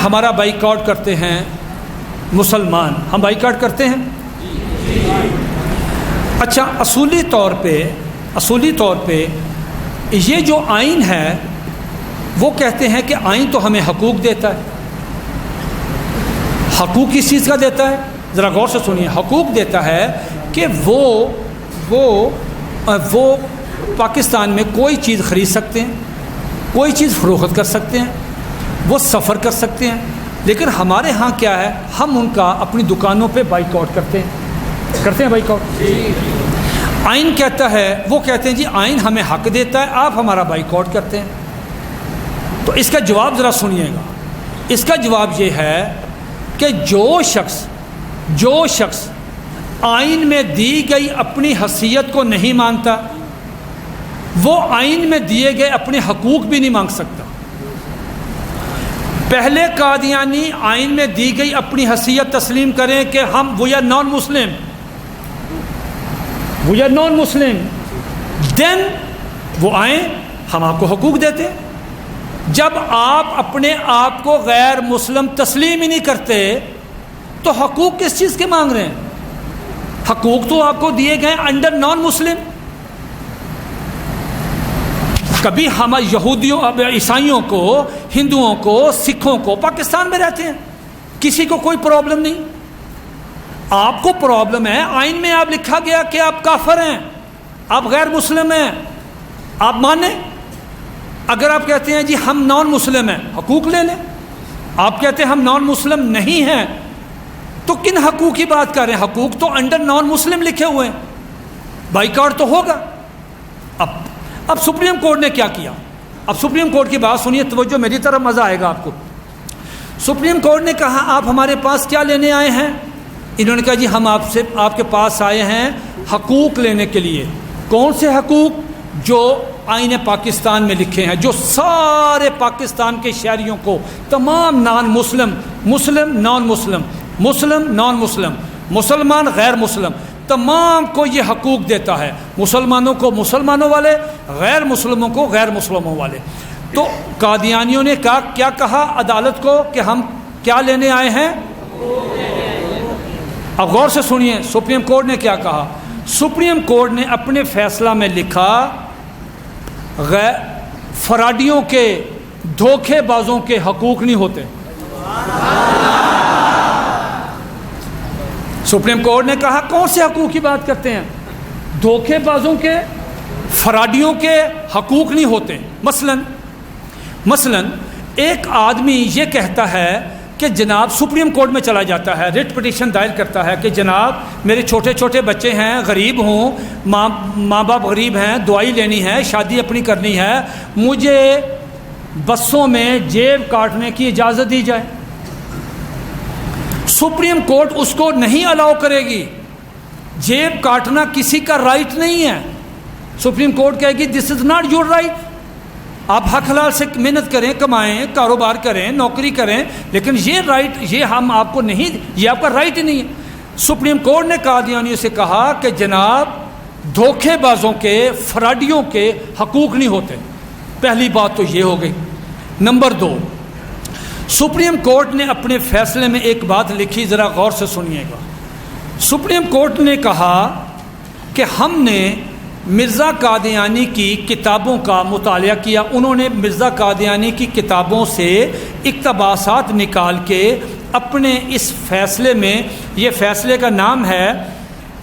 ہمارا بائیکاٹ کرتے ہیں مسلمان، ہم بائیکاٹ کرتے ہیں. اچھا، اصولی طور پہ یہ جو آئین ہے وہ کہتے ہیں کہ آئین تو ہمیں حقوق دیتا ہے. حقوق کس چیز کا دیتا ہے؟ ذرا غور سے سنیے. حقوق دیتا ہے کہ وہ پاکستان میں کوئی چیز خرید سکتے ہیں, کوئی چیز فروخت کر سکتے ہیں, وہ سفر کر سکتے ہیں. لیکن ہمارے ہاں کیا ہے, ہم ان کا اپنی دکانوں پہ بائیکاٹ کرتے ہیں بائیکاٹ. آئین کہتا ہے, وہ کہتے ہیں جی آئین ہمیں حق دیتا ہے, آپ ہمارا بائیکاٹ کرتے ہیں. تو اس کا جواب ذرا سنیے گا. اس کا جواب یہ ہے کہ جو شخص آئین میں دی گئی اپنی حیثیت کو نہیں مانتا, وہ آئین میں دیے گئے اپنے حقوق بھی نہیں مانگ سکتا. پہلے قادیانی آئین میں دی گئی اپنی حیثیت تسلیم کریں کہ وی آر نان مسلم, دین وہ آئیں, ہم آپ کو حقوق دیتے. جب آپ اپنے آپ کو غیر مسلم تسلیم ہی نہیں کرتے تو حقوق کس چیز کے مانگ رہے ہیں؟ حقوق تو آپ کو دیے گئے انڈر نان مسلم. کبھی ہم یہودیوں, عیسائیوں کو, ہندوؤں کو, سکھوں کو پاکستان میں رہتے ہیں, کسی کو کوئی پرابلم نہیں. آپ کو پرابلم ہے, آئین میں آپ لکھا گیا کہ آپ کافر ہیں, آپ غیر مسلم ہیں, آپ مانیں. اگر آپ کہتے ہیں جی ہم نان مسلم ہیں, حقوق لے لیں. آپ کہتے ہیں ہم نان مسلم نہیں ہیں, تو کن حقوق کی بات کر رہے ہیں؟ حقوق تو انڈر نان مسلم لکھے ہوئے ہیں, بائیکاٹ تو ہوگا. اب سپریم کورٹ نے کیا کیا؟ اب سپریم کورٹ کی بات سنیے, توجہ میری طرف, مزہ آئے گا آپ کو. سپریم کورٹ نے کہا آپ ہمارے پاس کیا لینے آئے ہیں؟ انہوں نے کہا جی ہم آپ کے پاس آئے ہیں حقوق لینے کے لیے. کون سے حقوق؟ جو آئین پاکستان میں لکھے ہیں, جو سارے پاکستان کے شہریوں کو, تمام نان مسلم, مسلم نان مسلم, مسلم نان مسلم, مسلمان غیر مسلم, تمام کو یہ حقوق دیتا ہے. مسلمانوں کو مسلمانوں والے, غیر مسلموں کو غیر مسلموں والے. تو قادیانیوں نے کیا کہا عدالت کو کہ ہم کیا لینے آئے ہیں؟ اب غور سے سنیے سپریم کورٹ نے کیا کہا. سپریم کورٹ نے اپنے فیصلہ میں لکھا فراڈیوں کے, دھوکے بازوں کے حقوق نہیں ہوتے. سپریم کورٹ نے کہا کون سے حقوق کی بات کرتے ہیں؟ دھوکے بازوں کے, فراڈیوں کے حقوق نہیں ہوتے. مثلا ایک آدمی یہ کہتا ہے کہ جناب, سپریم کورٹ میں چلا جاتا ہے, ریٹ پٹیشن دائر کرتا ہے کہ جناب میرے چھوٹے چھوٹے بچے ہیں, غریب ہوں, ماں باپ غریب ہیں, دعائی لینی ہے, شادی اپنی کرنی ہے, مجھے بسوں میں جیب کاٹنے کی اجازت دی جائے. سپریم کورٹ اس کو نہیں الاؤ کرے گی. جیب کاٹنا کسی کا رائٹ نہیں ہے. سپریم کورٹ کہے گی دس از ناٹ یور رائٹ. آپ حق حلال سے محنت کریں, کمائیں, کاروبار کریں, نوکری کریں, لیکن یہ رائٹ, یہ ہم آپ کو نہیں, یہ آپ کا رائٹ ہی نہیں ہے. سپریم کورٹ نے قادیانیوں سے کہا کہ جناب دھوکے بازوں کے, فراڈیوں کے حقوق نہیں ہوتے. پہلی بات تو یہ ہو گئی. نمبر 2, سپریم کورٹ نے اپنے فیصلے میں ایک بات لکھی, ذرا غور سے سنیے گا. سپریم کورٹ نے کہا کہ ہم نے مرزا قادیانی کی کتابوں کا مطالعہ کیا. انہوں نے مرزا قادیانی کی کتابوں سے اقتباسات نکال کے اپنے اس فیصلے میں, یہ فیصلے کا نام ہے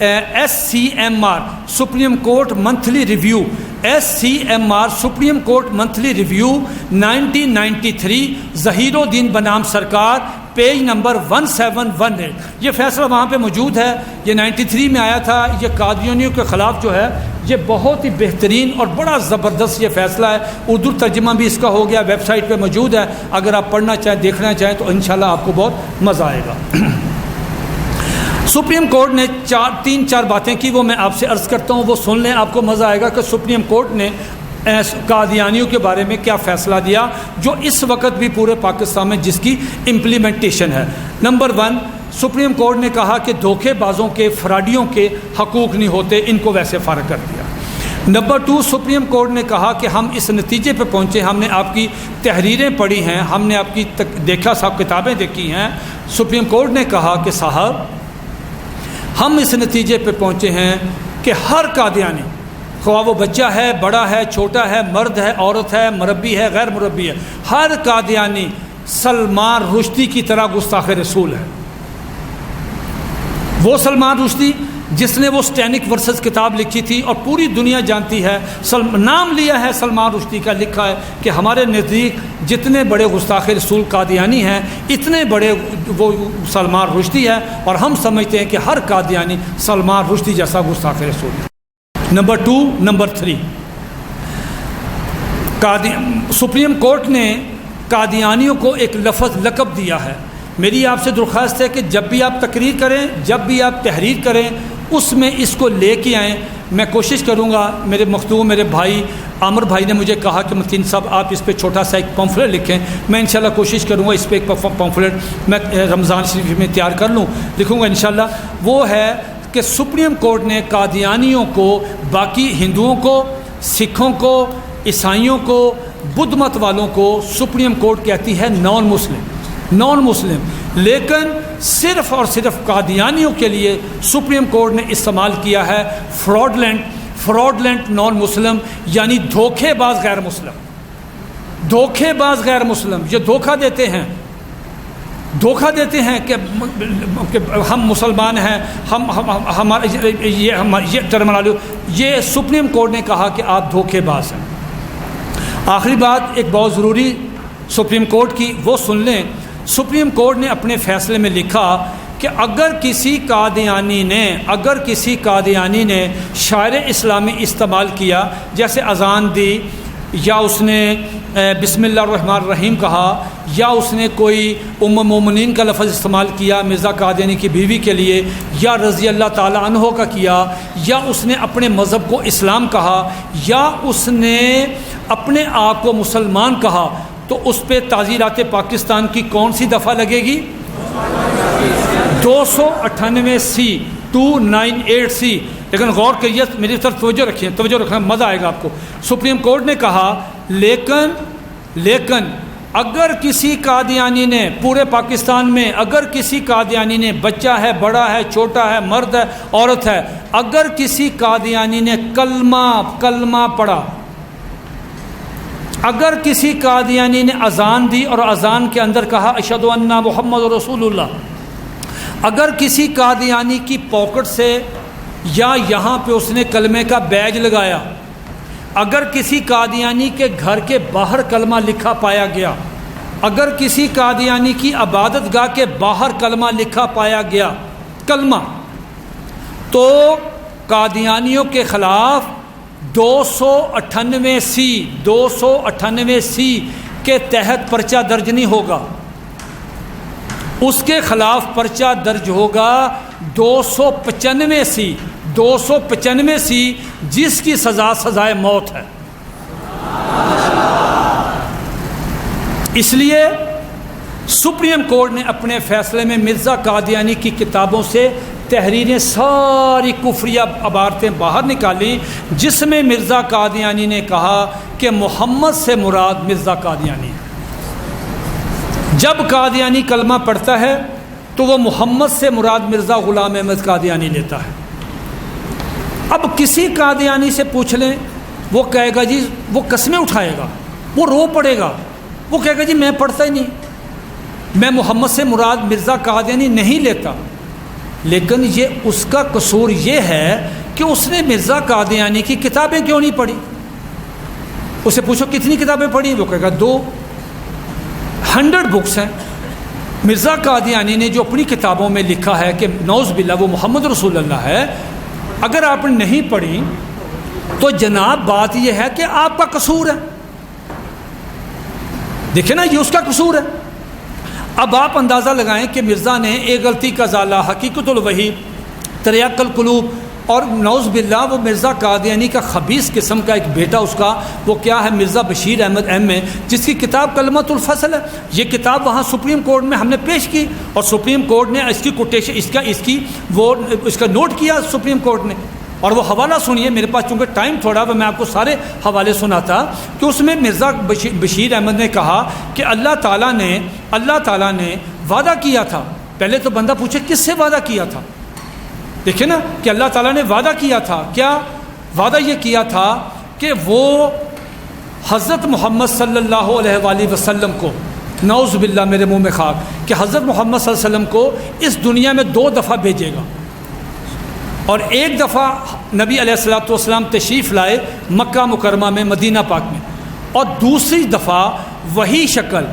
SCMR, supreme court monthly review, SCMR supreme court monthly review 1993, Zaheer الدین بنام سرکار, پیج نمبر 1718. یہ فیصلہ وہاں پہ موجود ہے. یہ 93 میں آیا تھا. یہ قادیانیوں کے خلاف جو ہے یہ بہت ہی بہترین اور بڑا زبردست یہ فیصلہ ہے. اردو ترجمہ بھی اس کا ہو گیا, ویب سائٹ پہ موجود ہے. اگر آپ پڑھنا چاہیں, دیکھنا چاہیں تو انشاءاللہ آپ کو بہت مزہ آئے گا. سپریم کورٹ نے 3-4 باتیں کی, وہ میں آپ سے عرض کرتا ہوں, وہ سن لیں, آپ کو مزہ آئے گا کہ سپریم کورٹ نے قادیانیوں کے بارے میں کیا فیصلہ دیا, جو اس وقت بھی پورے پاکستان میں جس کی امپلیمنٹیشن ہے. نمبر 1, سپریم کورٹ نے کہا کہ دھوکے بازوں کے, فراڈیوں کے حقوق نہیں ہوتے, ان کو ویسے فارغ کر دیا. نمبر 2, سپریم کورٹ نے کہا کہ ہم اس نتیجے پہ پہنچے, ہم نے آپ کی تحریریں پڑھی ہیں, ہم نے آپ کی کتابیں دیکھی ہیں. سپریم کورٹ نے کہا کہ صاحب ہم اس نتیجے پہ پہنچے ہیں کہ ہر قادیانی خواہ وہ بچہ ہے، بڑا ہے، چھوٹا ہے، مرد ہے، عورت ہے، مربی ہے، غیر مربی ہے، ہر قادیانی سلمان رشدی کی طرح گستاخ رسول ہے۔ وہ سلمان رشدی جس نے وہ سٹینک ورسز کتاب لکھی تھی اور پوری دنیا جانتی ہے، نام لیا ہے سلمان رشدی کا، لکھا ہے کہ ہمارے نزدیک جتنے بڑے گستاخ رسول قادیانی ہیں اتنے بڑے وہ سلمان رشدی ہے، اور ہم سمجھتے ہیں کہ ہر قادیانی سلمان رشدی جیسا گستاخ رسول ہے۔ نمبر 2، نمبر 3، سپریم کورٹ نے قادیانیوں کو ایک لفظ لقب دیا ہے۔ میری آپ سے درخواست ہے کہ جب بھی آپ تقریر کریں، جب بھی آپ تحریر کریں، اس میں اس کو لے کے آئیں۔ میں کوشش کروں گا، میرے مخدوم میرے بھائی عامر بھائی نے مجھے کہا کہ متین صاحب آپ اس پہ چھوٹا سا ایک پمفلٹ لکھیں، میں انشاءاللہ کوشش کروں گا اس پہ ایک پمفلٹ میں رمضان شریف میں تیار کر لوں، لکھوں گا انشاءاللہ۔ وہ ہے کہ سپریم کورٹ نے قادیانیوں کو، باقی ہندوؤں کو، سکھوں کو، عیسائیوں کو، بدھ مت والوں کو سپریم کورٹ کہتی ہے نان مسلم، لیکن صرف اور صرف قادیانیوں کے لیے سپریم کورٹ نے استعمال کیا ہے فراڈلنٹ نان مسلم، یعنی دھوکے باز غیر مسلم۔ یہ دھوکہ دیتے ہیں کہ ہم مسلمان ہیں، یہ ٹرمنالوجی، یہ سپریم کورٹ نے کہا کہ آپ دھوکے باز ہیں۔ آخری بات ایک بہت ضروری سپریم کورٹ کی، وہ سن لیں۔ سپریم کورٹ نے اپنے فیصلے میں لکھا کہ اگر کسی قادیانی نے شاعر اسلامی استعمال کیا، جیسے اذان دی، یا اس نے بسم اللہ الرحمن الرحیم کہا، یا اس نے کوئی ام مومنین کا لفظ استعمال کیا مرزا قادیانی کی بیوی کے لیے، یا رضی اللہ تعالیٰ عنہ کا کیا، یا اس نے اپنے مذہب کو اسلام کہا، یا اس نے اپنے آپ کو مسلمان کہا، تو اس پہ تعزیرات پاکستان کی کون سی دفعہ لگے گی؟ 298C 298C۔ لیکن غور کریے، میری طرف توجہ رکھیں، مزہ آئے گا آپ کو۔ سپریم کورٹ نے کہا لیکن اگر کسی قادیانی نے پورے پاکستان میں، اگر کسی قادیانی نے، بچہ ہے، بڑا ہے، چھوٹا ہے، مرد ہے، عورت ہے، اگر کسی قادیانی نے کلمہ پڑھا، اگر کسی قادیانی نے اذان دی اور اذان کے اندر کہا اشہد ان محمد رسول اللہ، اگر کسی قادیانی کی پاکٹ سے یا یہاں پہ اس نے کلمے کا بیج لگایا، اگر کسی قادیانی کے گھر کے باہر کلمہ لکھا پایا گیا، اگر کسی قادیانی کی عبادت گاہ کے باہر کلمہ لکھا پایا گیا، تو قادیانیوں کے خلاف 298C کے تحت پرچہ درج نہیں ہوگا، اس کے خلاف پرچہ درج ہوگا 295C جس کی سزائے موت ہے۔ اس لیے سپریم کورٹ نے اپنے فیصلے میں مرزا قادیانی کی کتابوں سے تحریریں ساری کفریہ عبارتیں باہر نکالی، جس میں مرزا قادیانی نے کہا کہ محمد سے مراد مرزا قادیانی ہے۔ جب قادیانی کلمہ پڑھتا ہے تو وہ محمد سے مراد مرزا غلام احمد قادیانی لیتا ہے۔ اب کسی قادیانی سے پوچھ لیں، وہ کہے گا جی، وہ قسمیں اٹھائے گا، وہ رو پڑے گا، وہ کہے گا جی میں پڑھتا ہی نہیں، میں محمد سے مراد مرزا قادیانی نہیں لیتا۔ لیکن یہ اس کا قصور یہ ہے کہ اس نے مرزا قادیانی کی کتابیں کیوں نہیں پڑھی۔ اسے پوچھو کتنی کتابیں پڑھی، وہ کہے گا 200 بکس ہیں۔ مرزا قادیانی نے جو اپنی کتابوں میں لکھا ہے کہ نعوذ باللہ وہ محمد رسول اللہ ہے، اگر آپ نے نہیں پڑھی تو جناب بات یہ ہے کہ آپ کا قصور ہے۔ دیکھیں نا، یہ اس کا قصور ہے۔ اب آپ اندازہ لگائیں کہ مرزا نے ایک غلطی کا ازالہ، حقیقت الوحی، تریاق القلوب، اور نعوذ باللہ وہ مرزا قادیانی کا خبیث قسم کا ایک بیٹا، اس کا وہ کیا ہے، مرزا بشیر احمد ایم اے، جس کی کتاب کلمۃ الفصل ہے۔ یہ کتاب وہاں سپریم کورٹ میں ہم نے پیش کی اور سپریم کورٹ نے اس کی کوٹیشن، اس کا نوٹ کیا سپریم کورٹ نے، اور وہ حوالہ سنیے، میرے پاس چونکہ ٹائم تھوڑا وہ میں آپ کو سارے حوالے سناتا کہ اس میں مرزا بشیر احمد نے کہا کہ اللہ تعالیٰ نے وعدہ کیا تھا۔ پہلے تو بندہ پوچھے کس سے وعدہ کیا تھا؟ دیکھیں نا کہ اللہ تعالیٰ نے وعدہ کیا تھا کیا وعدہ یہ کیا تھا کہ وہ حضرت محمد صلی اللہ علیہ وآلہ وسلم کو، نعوذ باللہ میرے منہ میں خاک، کہ حضرت محمد صلی اللہ علیہ وسلم کو اس دنیا میں 2 دفعہ بھیجے گا، اور ایک دفعہ نبی علیہ الصلوۃ والسلام تشریف لائے مکہ مکرمہ میں، مدینہ پاک میں، اور دوسری دفعہ وہی شکل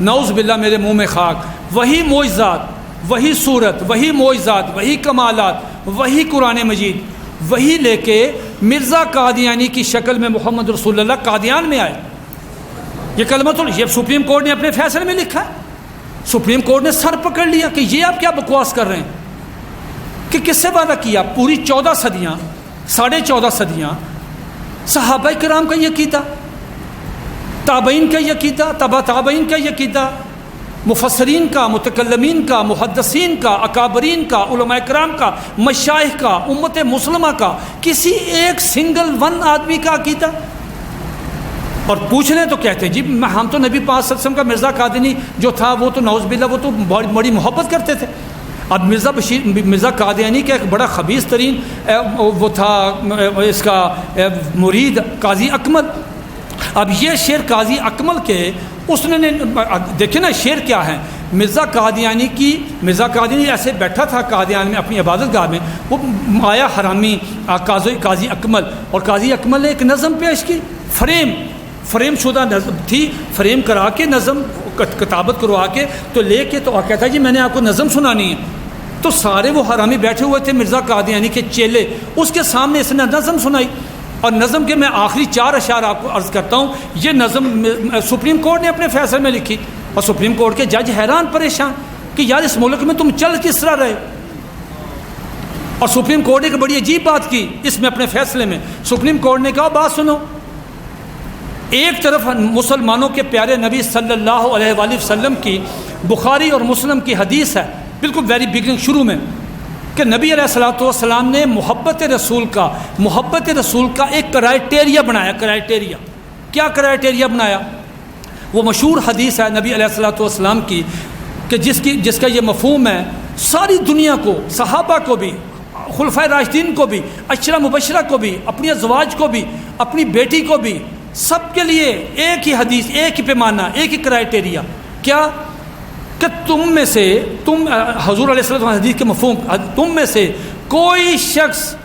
نعوذ باللہ میرے منہ میں خاک، وہی معجزات، وہی صورت، وہی معجزات، وہی کمالات، وہی قرآن مجید، وہی لے کے مرزا قادیانی کی شکل میں محمد رسول اللہ قادیان میں آئے۔ یہ کلمہ تو یہ سپریم کورٹ نے اپنے فیصلے میں لکھا ہے، سپریم کورٹ نے سر پکڑ لیا کہ یہ آپ کیا بکواس کر رہے ہیں، کہ کس سے وعدہ کیا؟ پوری 14 صدیاں، 14.5 صدیاں صحابہ کرام کا یہ عقیدہ، تابعین کا یہ عقیدہ، تبع تابعین کا یہ عقیدہ، مفسرین کا، متکلمین کا، محدثین کا، اکابرین کا، علماء کرام کا، مشائخ کا، امت مسلمہ کا، کسی ایک سنگل ون آدمی کا عقیدہ۔ اور پوچھ لیں تو کہتے ہیں جی ہم تو نبی پاک صلی اللہ علیہ وسلم کا مرزا قادیانی جو تھا وہ تو نعوذ باللہ وہ تو بڑی محبت کرتے تھے۔ اب مرزا قادیانی کا ایک بڑا خبیث ترین وہ تھا اس کا مرید قاضی اکمل۔ اب یہ شعر قاضی اکمل کے اس نے دیکھیں نا شعر کیا ہے، مرزا قادیانی ایسے بیٹھا تھا قادیان میں اپنی عبادت گاہ میں، وہ آیا حرامی قاضی اکمل، اور قاضی اکمل نے ایک نظم پیش کی، فریم شدہ نظم تھی، فریم کرا کے نظم کتابت کروا کے تو لے کے تو کہتا ہے جی میں نے آپ کو نظم سنانی ہے۔ تو سارے وہ حرامی بیٹھے ہوئے تھے مرزا قادیانی کے چیلے، اس کے سامنے اس نے نظم سنائی، اور نظم کے میں آخری 4 اشعار آپ کو عرض کرتا ہوں۔ یہ نظم سپریم کورٹ نے اپنے فیصلے میں لکھی، اور سپریم کورٹ کے جج حیران پریشان کہ یار اس ملک میں تم چل کس طرح رہے۔ اور سپریم کورٹ نے ایک بڑی عجیب بات کی اس میں اپنے فیصلے میں، سپریم کورٹ نے کہا بات سنو، ایک طرف مسلمانوں کے پیارے نبی صلی اللہ علیہ وآلہ وسلم کی بخاری اور مسلم کی حدیث ہے، بالکل ویری بگننگ شروع میں، کہ نبی علیہ الصلوۃ والسلام نے محبت رسول کا ایک کرائٹیریا بنایا۔ کرائٹیریا کیا کرائٹیریا بنایا؟ وہ مشہور حدیث ہے نبی علیہ الصلوۃ والسلام کی کہ جس کا یہ مفہوم ہے ساری دنیا کو، صحابہ کو بھی، خلفائے راشدین کو بھی، عشرہ مبشرہ کو بھی، اپنی ازواج کو بھی، اپنی بیٹی کو بھی، سب کے لیے ایک ہی حدیث، ایک ہی پیمانہ، ایک ہی کرائٹیریا، کیا کہ تم میں سے حضور علیہ السلام حدیث کے مفہوم، تم میں سے کوئی شخص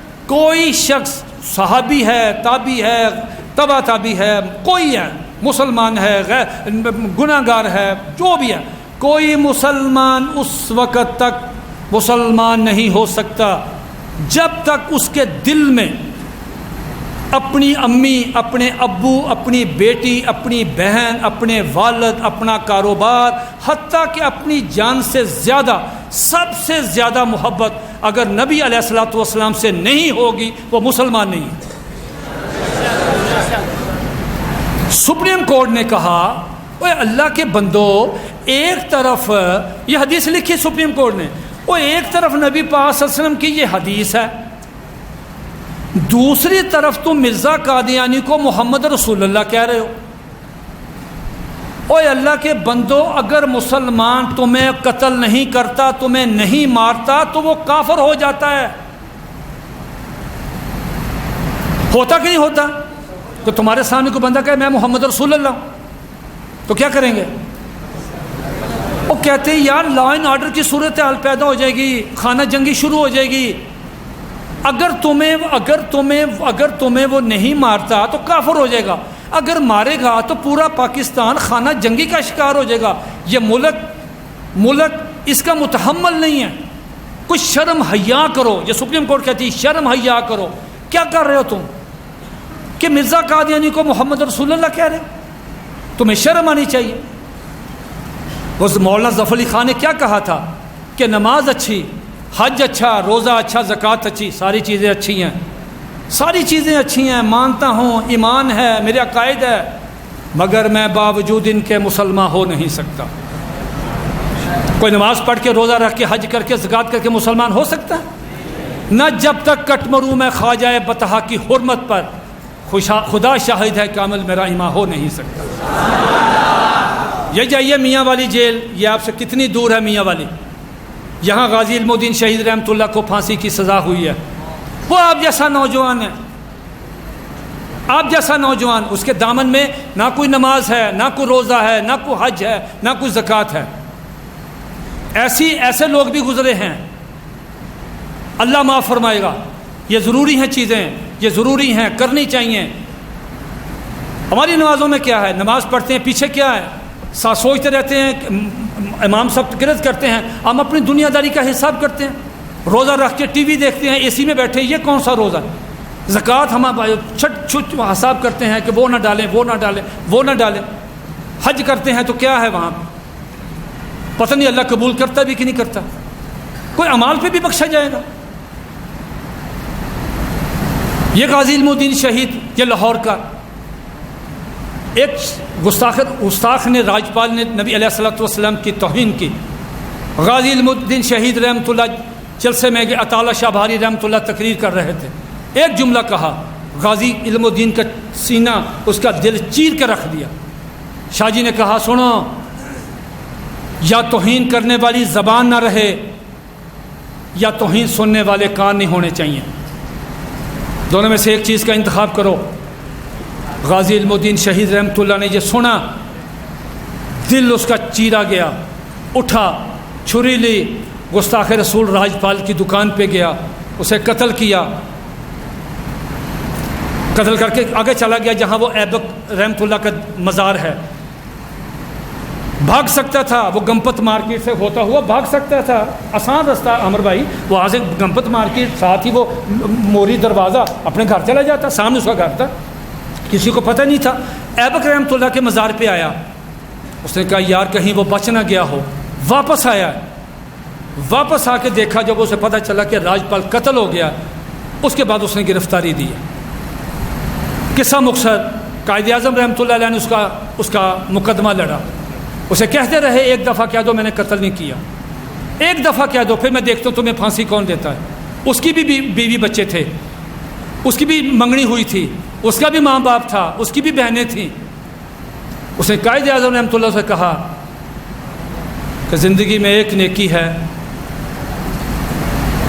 صحابی ہے، تابعی ہے، تبع تابعی ہے، کوئی ہے، مسلمان ہے، گناہ گار ہے، جو بھی ہے، کوئی مسلمان اس وقت تک مسلمان نہیں ہو سکتا جب تک اس کے دل میں اپنی امی، اپنے ابو، اپنی بیٹی، اپنی بہن، اپنے والد، اپنا کاروبار، حتیٰ کہ اپنی جان سے زیادہ، سب سے زیادہ محبت اگر نبی علیہ الصلوۃ والسلام سے نہیں ہوگی وہ مسلمان نہیں ہے۔ سپریم کورٹ نے کہا اوے اللہ کے بندو، ایک طرف یہ حدیث لکھی سپریم کورٹ نے، وہ ایک طرف نبی پاک صلی اللہ علیہ وسلم کی یہ حدیث ہے، دوسری طرف تم مرزا قادیانی کو محمد رسول اللہ کہہ رہے ہو۔ اوے اللہ کے بندو، اگر مسلمان تمہیں قتل نہیں کرتا، تمہیں نہیں مارتا، تو وہ کافر ہو جاتا ہے، ہوتا کہ نہیں ہوتا؟ تو تمہارے سامنے کوئی بندہ کہے میں محمد رسول اللہ ہوں تو کیا کریں گے؟ وہ کہتے ہیں یار لا اینڈ آرڈر کی صورتحال پیدا ہو جائے گی، خانہ جنگی شروع ہو جائے گی، اگر تمہیں وہ نہیں مارتا تو کافر ہو جائے گا، اگر مارے گا تو پورا پاکستان خانہ جنگی کا شکار ہو جائے گا، یہ ملک اس کا متحمل نہیں ہے، کچھ شرم حیا کرو۔ یہ سپریم کورٹ کہتی ہے شرم حیا کرو، کیا کر رہے ہو تم کہ مرزا قادیانی کو محمد رسول اللہ کہہ رہے، تمہیں شرم آنی چاہیے۔ وہ مولانا ظفر علی خان نے کیا کہا تھا کہ نماز اچھی، حج اچھا، روزہ اچھا، زکوٰۃ اچھی، ساری چیزیں اچھی ہیں، ساری چیزیں اچھی ہیں، مانتا ہوں، ایمان ہے، میرے عقائد ہے، مگر میں باوجود ان کے مسلمان ہو نہیں سکتا۔ کوئی نماز پڑھ کے، روزہ رکھ کے، حج کر کے، زکوٰۃ کر کے مسلمان ہو سکتا ہے؟ نہ جب تک کٹ مروں میں خواجہ بطحا کی حرمت پر، خدا شاہد ہے کامل میرا ایمان ہو نہیں سکتا۔ یہ جائیے میاں والی جیل، یہ آپ سے کتنی دور ہے میاں والی، یہاں غازی علم الدین شہید رحمۃ اللہ کو پھانسی کی سزا ہوئی ہے، وہ آپ جیسا نوجوان ہے، آپ جیسا نوجوان، اس کے دامن میں نہ کوئی نماز ہے، نہ کوئی روزہ ہے، نہ کوئی حج ہے، نہ کوئی زکوٰۃ ہے۔ ایسے لوگ بھی گزرے ہیں، اللہ معاف فرمائے گا۔ یہ ضروری ہیں چیزیں، یہ ضروری ہیں، کرنی چاہیے۔ ہماری نمازوں میں کیا ہے؟ نماز پڑھتے ہیں، پیچھے کیا ہے؟ سوچتے رہتے ہیں، امام صاحب قرأت کرتے ہیں، ہم اپنی دنیا داری کا حساب کرتے ہیں، روزہ رکھ کے ٹی وی دیکھتے ہیں، اے سی میں بیٹھے، یہ کون سا روزہ؟ زکوٰۃ ہم چھٹ چھٹ حساب کرتے ہیں کہ وہ نہ ڈالیں، وہ نہ ڈالیں، وہ نہ ڈالیں۔ حج کرتے ہیں تو کیا ہے وہاں؟ پتہ نہیں اللہ قبول کرتا بھی کہ نہیں کرتا، کوئی اعمال پہ بھی بخشا جائے گا۔ یہ غازی علم الدین شہید، یہ لاہور کا ایک گستاخ نے، راجپال نے نبی علیہ الصلوۃ والسلام کی توہین کی۔ غازی علم الدین شہید رحمۃ اللہ جلسے میں کہ اطالہ شاہ بھاری رحمۃ اللہ تقریر کر رہے تھے، ایک جملہ کہا، غازی علم الدین کا سینہ، اس کا دل چیر کے رکھ دیا۔ شاہ جی نے کہا سنو، یا توہین کرنے والی زبان نہ رہے، یا توہین سننے والے کان نہیں ہونے چاہیے، دونوں میں سے ایک چیز کا انتخاب کرو۔ غازی علم الدین شہید رحمۃ اللہ نے یہ سنا، دل اس کا چیرا گیا، اٹھا، چھری لی، گستاخ رسول راجپال کی دکان پہ گیا، اسے قتل کیا، قتل کر کے آگے چلا گیا جہاں وہ ایبک رحمۃ اللہ کا مزار ہے۔ بھاگ سکتا تھا، وہ گمپت مارکیٹ سے ہوتا ہوا بھاگ سکتا تھا، آسان رستہ عمر بھائی، وہاں سے گمپت مارکیٹ، ساتھ ہی وہ موری دروازہ، اپنے گھر چلا جاتا، سامنے اس کا گھر تھا، کسی کو پتہ نہیں تھا۔ ایبک رحمۃ اللہ کے مزار پہ آیا، اس نے کہا یار کہیں وہ بچ نہ گیا ہو۔ واپس آیا، واپس آ کے دیکھا، جب اسے پتہ چلا کہ راجپال قتل ہو گیا، اس کے بعد اس نے گرفتاری دی۔ قصہ مختصر، قائد اعظم رحمۃ اللہ علیہ نے اس کا مقدمہ لڑا، اسے کہتے رہے ایک دفعہ کہہ دو میں نے قتل نہیں کیا، ایک دفعہ کہہ دو، پھر میں دیکھتا ہوں تمہیں پھانسی کون دیتا ہے۔ اس کی بھی بیوی بچے تھے، اس کی بھی منگنی ہوئی تھی، اس کا بھی ماں باپ تھا، اس کی بھی بہنیں تھیں۔ اس نے قائد اعظم رحمۃ اللہ سے کہا کہ زندگی میں ایک نیکی ہے،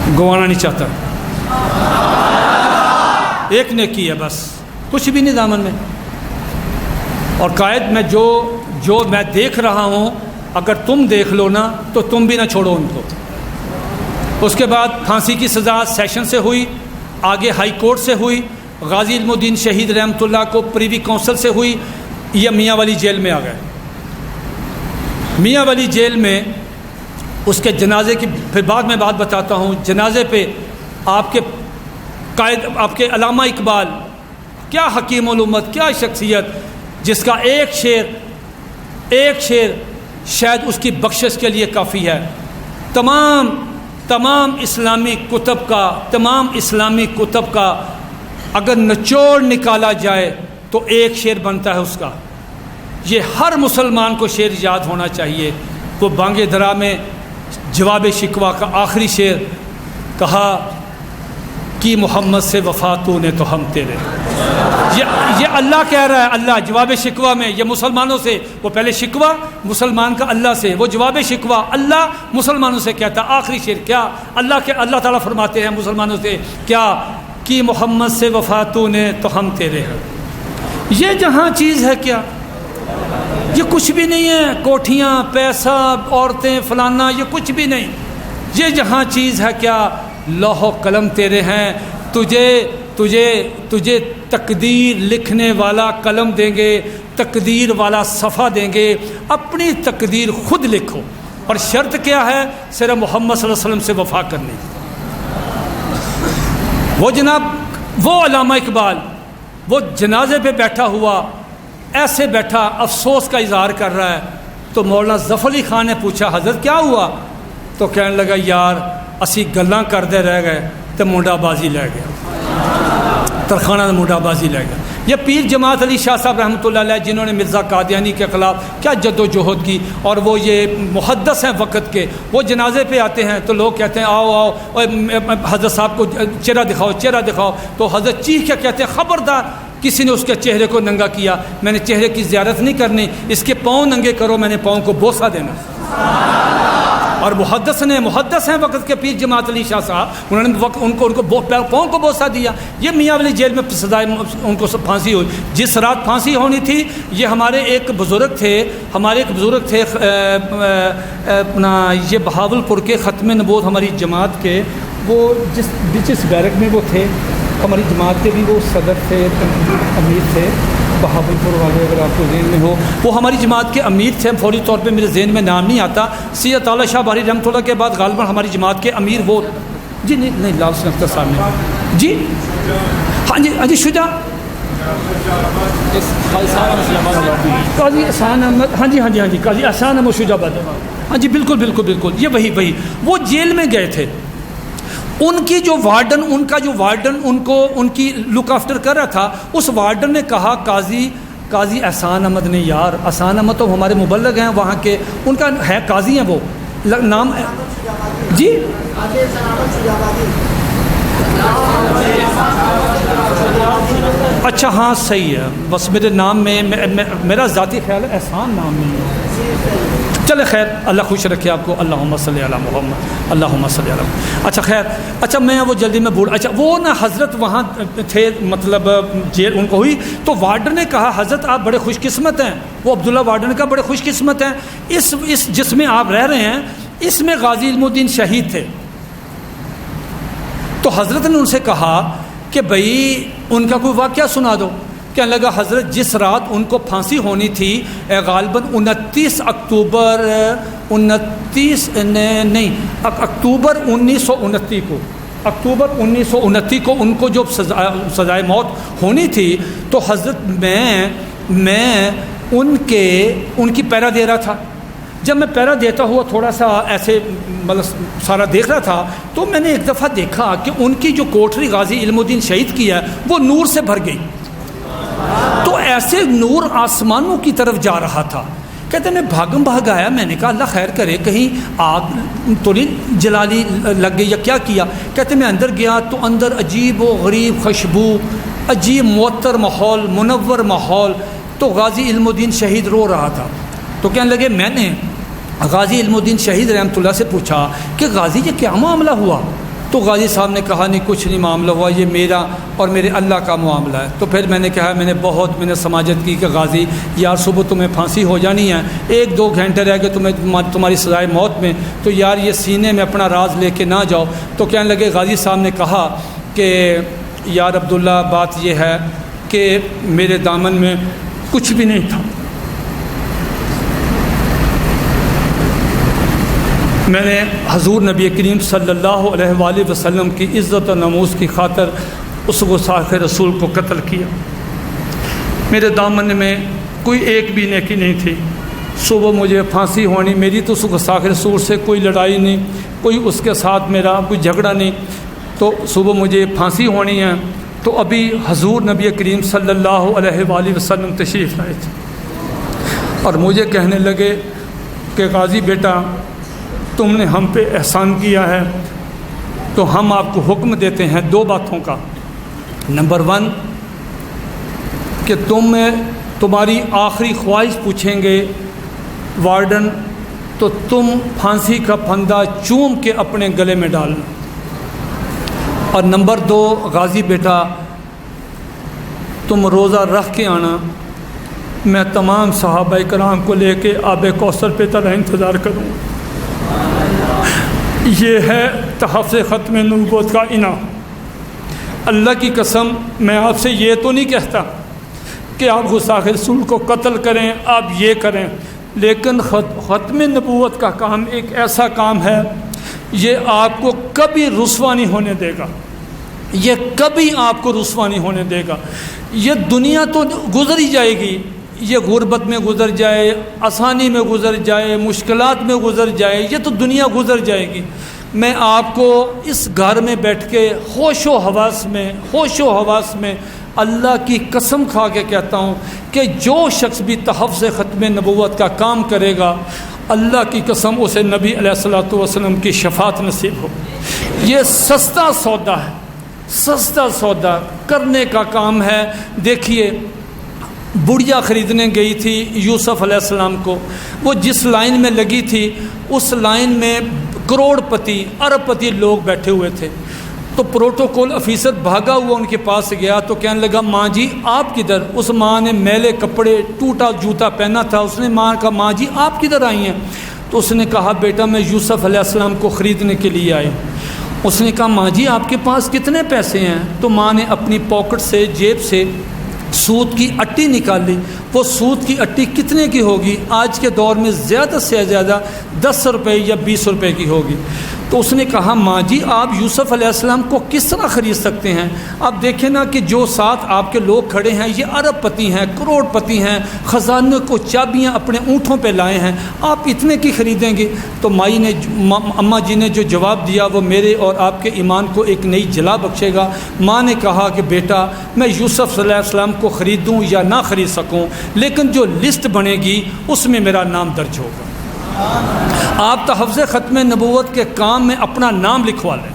گنوانا نہیں چاہتا، ایک نیکی ہے بس، کچھ بھی نہیں دامن میں۔ اور قائد میں جو میں دیکھ رہا ہوں، اگر تم دیکھ لو نا تو تم بھی نہ چھوڑو ان کو۔ اس کے بعد پھانسی کی سزا سیشن سے ہوئی، آگے ہائی کورٹ سے ہوئی، غازی علم الدین شہید رحمۃ اللہ کو پریوی کونسل سے ہوئی، یہ میاں والی جیل میں آ گئے۔ میاں والی جیل میں اس کے جنازے کی پھر بعد میں بات بتاتا ہوں۔ جنازے پہ آپ کے قائد، آپ کے علامہ اقبال، کیا حکیم الامت، کیا شخصیت، جس کا ایک شعر شاید اس کی بخشش کے لیے کافی ہے۔ تمام اسلامی کتب کا اگر نچوڑ نکالا جائے تو ایک شعر بنتا ہے اس کا۔ یہ ہر مسلمان کو شعر یاد ہونا چاہیے۔ وہ بانگ درا میں جواب شکوہ کا آخری شعر کہا کہ محمد سے وفا تو نے تو ہم تیرے۔ یہ اللہ کہہ رہا ہے، اللہ جواب شکوہ میں، یہ مسلمانوں سے، وہ پہلے شکوہ مسلمان کا اللہ سے، وہ جواب شکوہ اللہ مسلمانوں سے کہتا۔ آخری شعر کیا اللہ تعالیٰ فرماتے ہیں مسلمانوں سے، کیا کہ محمد سے وفا تو نے تو ہم تیرے ہیں۔ یہ جہاں چیز ہے کیا، یہ کچھ بھی نہیں ہے، کوٹھیاں، پیسہ، عورتیں، فلانا، یہ کچھ بھی نہیں۔ یہ جہاں چیز ہے کیا، لوح و قلم تیرے ہیں، تجھے تقدیر لکھنے والا قلم دیں گے، تقدیر والا صفحہ دیں گے، اپنی تقدیر خود لکھو۔ اور شرط کیا ہے؟ صرف محمد صلی اللہ علیہ وسلم سے وفا کرنی۔ وہ جناب، وہ علامہ اقبال، وہ جنازے پہ بیٹھا ہوا، ایسے بیٹھا افسوس کا اظہار کر رہا ہے، تو مولانا ظفر علی خان نے پوچھا حضرت کیا ہوا؟ تو کہنے لگا یار اسی گلاں کردے رہ گئے تو منڈا بازی لے گیا، ترخانہ منڈا بازی لے گیا۔ یہ پیر جماعت علی شاہ صاحب رحمۃ اللہ علیہ، جنہوں نے مرزا قادیانی کے خلاف کیا جد و جہد کی، اور وہ یہ محدث ہیں وقت کے، وہ جنازے پہ آتے ہیں تو لوگ کہتے ہیں آؤ حضرت صاحب کو چہرہ دکھاؤ، تو حضرت چیخ کے کہتے ہیں خبردار، کسی نے اس کے چہرے کو ننگا کیا، میں نے چہرے کی زیارت نہیں کرنی، اس کے پاؤں ننگے کرو، میں نے پاؤں کو بوسہ دینا۔ اور محدث ہیں وقت کے پیر جماعت علی شاہ صاحب, انہوں نے ان کو پاؤں کو بوسہ دیا. یہ میاں والی جیل میں سزائے ان کو پھانسی ہوئی. جس رات پھانسی ہونی تھی, یہ ہمارے ایک بزرگ تھے اپنا یہ بہاول پور کے ختم نبوت ہماری جماعت کے, وہ جس بیرک میں وہ تھے, ہماری جماعت کے بھی وہ صدر تھے, امیر تھے, بہاول پور والے, اگر آپ کو ذہن میں ہو, وہ ہماری جماعت کے امیر تھے. فوری طور پہ میرے ذہن میں نام نہیں آتا. سید تعالیٰ شاہ باری رحمۃ اللہ کے بعد غالباً ہماری جماعت کے امیر وہ جی نہیں لال سن اختر صاحب نے جی ہاں جی شجاع قاضی احسان احمد, ہاں جی قاضی احسان احمد شجاع آباد, ہاں جی بالکل یہ وہی وہ جیل میں گئے تھے. ان کی جو وارڈن ان کی لک آفٹر کر رہا تھا, اس وارڈن نے کہا قاضی احسان احمد نے, یار احسان احمد تو ہمارے مبلغ ہیں وہاں کے, ان کا ہے قاضی ہیں وہ نام جی اچھا ہاں صحیح ہے, بس میرے نام میں میرا ذاتی خیال ہے احسان نام نہیں ہے. چلے خیر, اللہ خوش رکھے آپ کو. اللہم صلی علی محمد, اللہم صلی علی محمد. اچھا خیر, اچھا میں وہ جلدی میں اچھا وہ نا حضرت وہاں تھے, مطلب جیل ان کو ہوئی تو وارڈن نے کہا حضرت آپ بڑے خوش قسمت ہیں. وہ عبداللہ وارڈن نے کہا بڑے خوش قسمت ہیں, اس جس میں آپ رہ رہے ہیں اس میں غازی علم الدین شہید تھے. تو حضرت نے ان سے کہا کہ بھئی ان کا کوئی واقعہ سنا دو. کہنے لگا حضرت جس رات ان کو پھانسی ہونی تھی غالباً 29 اکتوبر 1929 کو ان کو جو سزائے موت ہونی تھی, تو حضرت میں ان کی پیرا دے رہا تھا. جب میں پیرا دیتا ہوا تھوڑا سا ایسے مطلب سارا دیکھ رہا تھا, تو میں نے ایک دفعہ دیکھا کہ ان کی جو کوٹری غازی علم الدین شہید کی ہے وہ نور سے بھر گئی. تو ایسے نور آسمانوں کی طرف جا رہا تھا. کہتے میں بھاگم بھاگ آیا, میں نے کہا اللہ خیر کرے کہیں آگ تو نہیں جلالی لگ گئی یا کیا کیا. کہتے میں اندر گیا تو اندر عجیب و غریب خوشبو, عجیب معطر ماحول, منور ماحول. تو غازی علم الدین شہید رو رہا تھا. تو کہنے لگے میں نے غازی علم الدین شہید رحمۃ اللہ سے پوچھا کہ غازی یہ کیا معاملہ ہوا. تو غازی صاحب نے کہا نہیں کچھ نہیں معاملہ ہوا, یہ میرا اور میرے اللہ کا معاملہ ہے. تو پھر میں نے کہا میں نے سماجت کی کہ غازی یار صبح تمہیں پھانسی ہو جانی ہے, 1-2 گھنٹے رہ کے تمہاری سزائے موت میں, تو یار یہ سینے میں اپنا راز لے کے نہ جاؤ. تو کہنے لگے غازی صاحب نے کہا کہ یار عبداللہ بات یہ ہے کہ میرے دامن میں کچھ بھی نہیں تھا. میں نے حضور نبی کریم صلی اللہ علیہ وآلہ وسلم کی عزت و ناموس کی خاطر اس گستاخ رسول کو قتل کیا. میرے دامن میں کوئی ایک بھی نیکی نہیں تھی. صبح مجھے پھانسی ہونی, میری تو اس گستاخ رسول سے کوئی لڑائی نہیں, کوئی اس کے ساتھ میرا کوئی جھگڑا نہیں. تو صبح مجھے پھانسی ہونی ہے. تو ابھی حضور نبی کریم صلی اللہ علیہ وآلہ وسلم تشریف لائے تھے اور مجھے کہنے لگے کہ غازی بیٹا تم نے ہم پہ احسان کیا ہے, تو ہم آپ کو حکم دیتے ہیں 2 باتوں کا. نمبر 1 کہ تمہاری آخری خواہش پوچھیں گے وارڈن, تو تم پھانسی کا پھندا چوم کے اپنے گلے میں ڈالنا. اور نمبر 2 غازی بیٹا تم روزہ رکھ کے آنا, میں تمام صحابہ کرام کو لے کے آب کوثر پہ تیرا انتظار کروں. یہ ہے تحفظ ختم نبوت کا انعام. اللہ کی قسم میں آپ سے یہ تو نہیں کہتا کہ آپ گستاخ رسول کو قتل کریں, آپ یہ کریں, لیکن ختم نبوت کا کام ایک ایسا کام ہے یہ آپ کو کبھی رسوا نہیں ہونے دے گا. یہ کبھی آپ کو رسوا نہیں ہونے دے گا. یہ دنیا تو گزر ہی جائے گی, یہ غربت میں گزر جائے, آسانی میں گزر جائے, مشکلات میں گزر جائے, یہ تو دنیا گزر جائے گی. میں آپ کو اس گھر میں بیٹھ کے ہوش و حواس میں اللہ کی قسم کھا کے کہتا ہوں کہ جو شخص بھی تحفظ ختم نبوت کا کام کرے گا, اللہ کی قسم اسے نبی علیہ الصلوۃ والسلام کی شفاعت نصیب ہو. یہ سستا سودا ہے, سستا سودا کرنے کا کام ہے. دیکھیے بڑھیا خریدنے گئی تھی یوسف علیہ السلام کو. وہ جس لائن میں لگی تھی اس لائن میں کروڑ پتی ارب پتی لوگ بیٹھے ہوئے تھے. تو پروٹوکول آفیسر بھاگا ہوا ان کے پاس گیا تو کہنے لگا ماں جی آپ کدھر؟ اس ماں نے میلے کپڑے ٹوٹا جوتا پہنا تھا. اس نے ماں کہا ماں جی آپ کدھر آئی ہیں؟ تو اس نے کہا بیٹا میں یوسف علیہ السلام کو خریدنے کے لیے آئی. اس نے کہا ماں جی آپ کے پاس کتنے پیسے ہیں؟ تو ماں نے اپنی پاکٹ سے جیب سے سود کی اٹی نکالی. وہ سود کی اٹی کتنے کی ہوگی؟ آج کے دور میں زیادہ سے زیادہ 10 روپے یا 20 روپے کی ہوگی. تو اس نے کہا ماں جی آپ یوسف علیہ السلام کو کس طرح خرید سکتے ہیں؟ آپ دیکھیں نا کہ جو ساتھ آپ کے لوگ کھڑے ہیں یہ ارب پتی ہیں، کروڑ پتی ہیں، خزانے کو چابیاں اپنے اونٹوں پہ لائے ہیں، آپ اتنے کی خریدیں گے؟ تو مائی نے اماں جی نے جو جواب دیا وہ میرے اور آپ کے ایمان کو ایک نئی جلا بخشے گا. ماں نے کہا کہ بیٹا میں یوسف علیہ السلام کو خریدوں یا نہ خرید سکوں لیکن جو لسٹ بنے گی اس میں میرا نام درج ہوگا. آپ تحفظ ختم نبوت کے کام میں اپنا نام لکھوا لیں،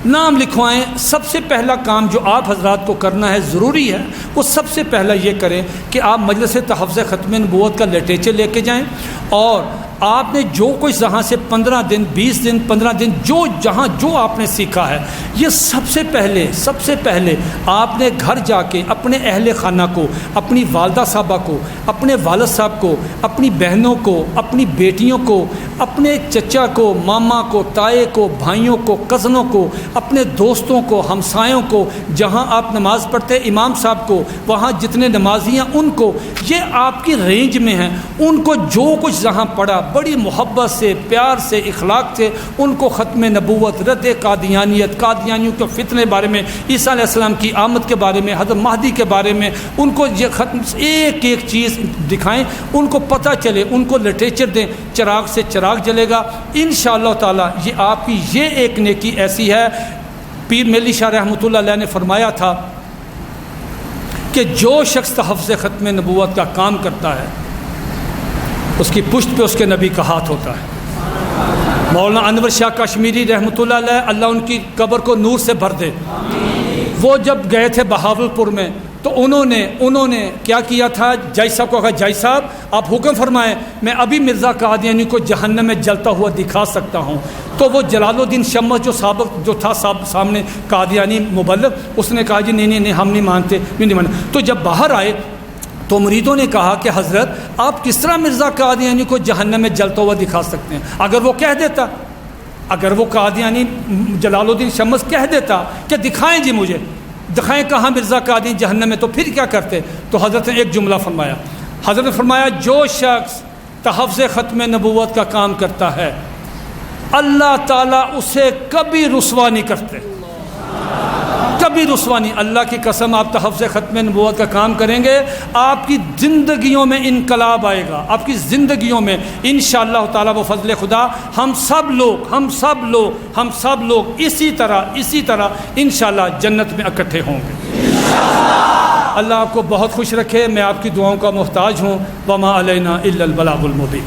نام لکھوائیں. سب سے پہلا کام جو آپ حضرات کو کرنا ہے ضروری ہے وہ سب سے پہلا یہ کریں کہ آپ مجلس تحفظ ختم نبوت کا لٹریچر لے کے جائیں اور آپ نے جو کچھ جہاں سے 15 دن 20 دن 15 دن جو جہاں جو آپ نے سیکھا ہے یہ سب سے پہلے آپ نے گھر جا کے اپنے اہل خانہ کو، اپنی والدہ صاحبہ کو، اپنے والد صاحب کو، اپنی بہنوں کو، اپنی بیٹیوں کو، اپنے چچا کو، ماما کو، تائے کو، بھائیوں کو، کزنوں کو، اپنے دوستوں کو، ہمسایوں کو، جہاں آپ نماز پڑھتے امام صاحب کو، وہاں جتنے نمازی ہیں ان کو، یہ آپ کی رینج میں ہیں، ان کو جو کچھ جہاں پڑھا بڑی محبت سے، پیار سے، اخلاق سے ان کو ختم نبوت، رد قادیانیت، قادیانیوں کے فتنے بارے میں، عیسیٰ علیہ السلام کی آمد کے بارے میں، حضرت مہدی کے بارے میں ان کو یہ ختم ایک ایک چیز دکھائیں، ان کو پتہ چلے، ان کو لٹریچر دیں. چراغ سے چراغ جلے گا انشاءاللہ تعالی. یہ آپ کی یہ ایک نیکی ایسی ہے. پیر میلی شاہ رحمۃ اللہ علیہ نے فرمایا تھا کہ جو شخص تحفظ ختم نبوت کا کام کرتا ہے اس کی پشت پہ اس کے نبی کا ہاتھ ہوتا ہے. مولانا انور شاہ کشمیری رحمۃ اللہ علیہ، اللہ ان کی قبر کو نور سے بھر دے. وہ جب گئے تھے بہاولپور میں تو انہوں نے کیا کیا تھا؟ جائی صاحب کو کہا جائی صاحب آپ حکم فرمائیں، میں ابھی مرزا قادیانی کو جہنم میں جلتا ہوا دکھا سکتا ہوں. تو وہ جلال الدین شمس جو تھا سامنے قادیانی مبلغ، اس نے کہا جی نہیں ہم نہیں مانتے. تو جب باہر آئے تو مریدوں نے کہا کہ حضرت آپ کس طرح مرزا قادیانی کو جہنم میں جلتا ہوا دکھا سکتے ہیں؟ اگر وہ قادیانی جلال الدین شمس کہہ دیتا کہ دکھائیں جی مجھے، دکھائیں کہاں مرزا قادیانی جہنم میں، تو پھر کیا کرتے؟ تو حضرت نے ایک جملہ فرمایا. حضرت نے فرمایا جو شخص تحفظ ختم نبوت کا کام کرتا ہے اللہ تعالیٰ اسے کبھی رسوا نہیں کرتے، کبھی رسوا نہیں. اللہ کی قسم آپ تحفظ ختم نبوت کا کام کریں گے آپ کی زندگیوں میں انقلاب آئے گا. آپ کی زندگیوں میں انشاءاللہ تعالیٰ و فضل خدا ہم سب لوگ اسی طرح انشاءاللہ جنت میں اکٹھے ہوں گے. اللہ آپ کو بہت خوش رکھے. میں آپ کی دعاؤں کا محتاج ہوں. وما علینا الا البلاغ المبین.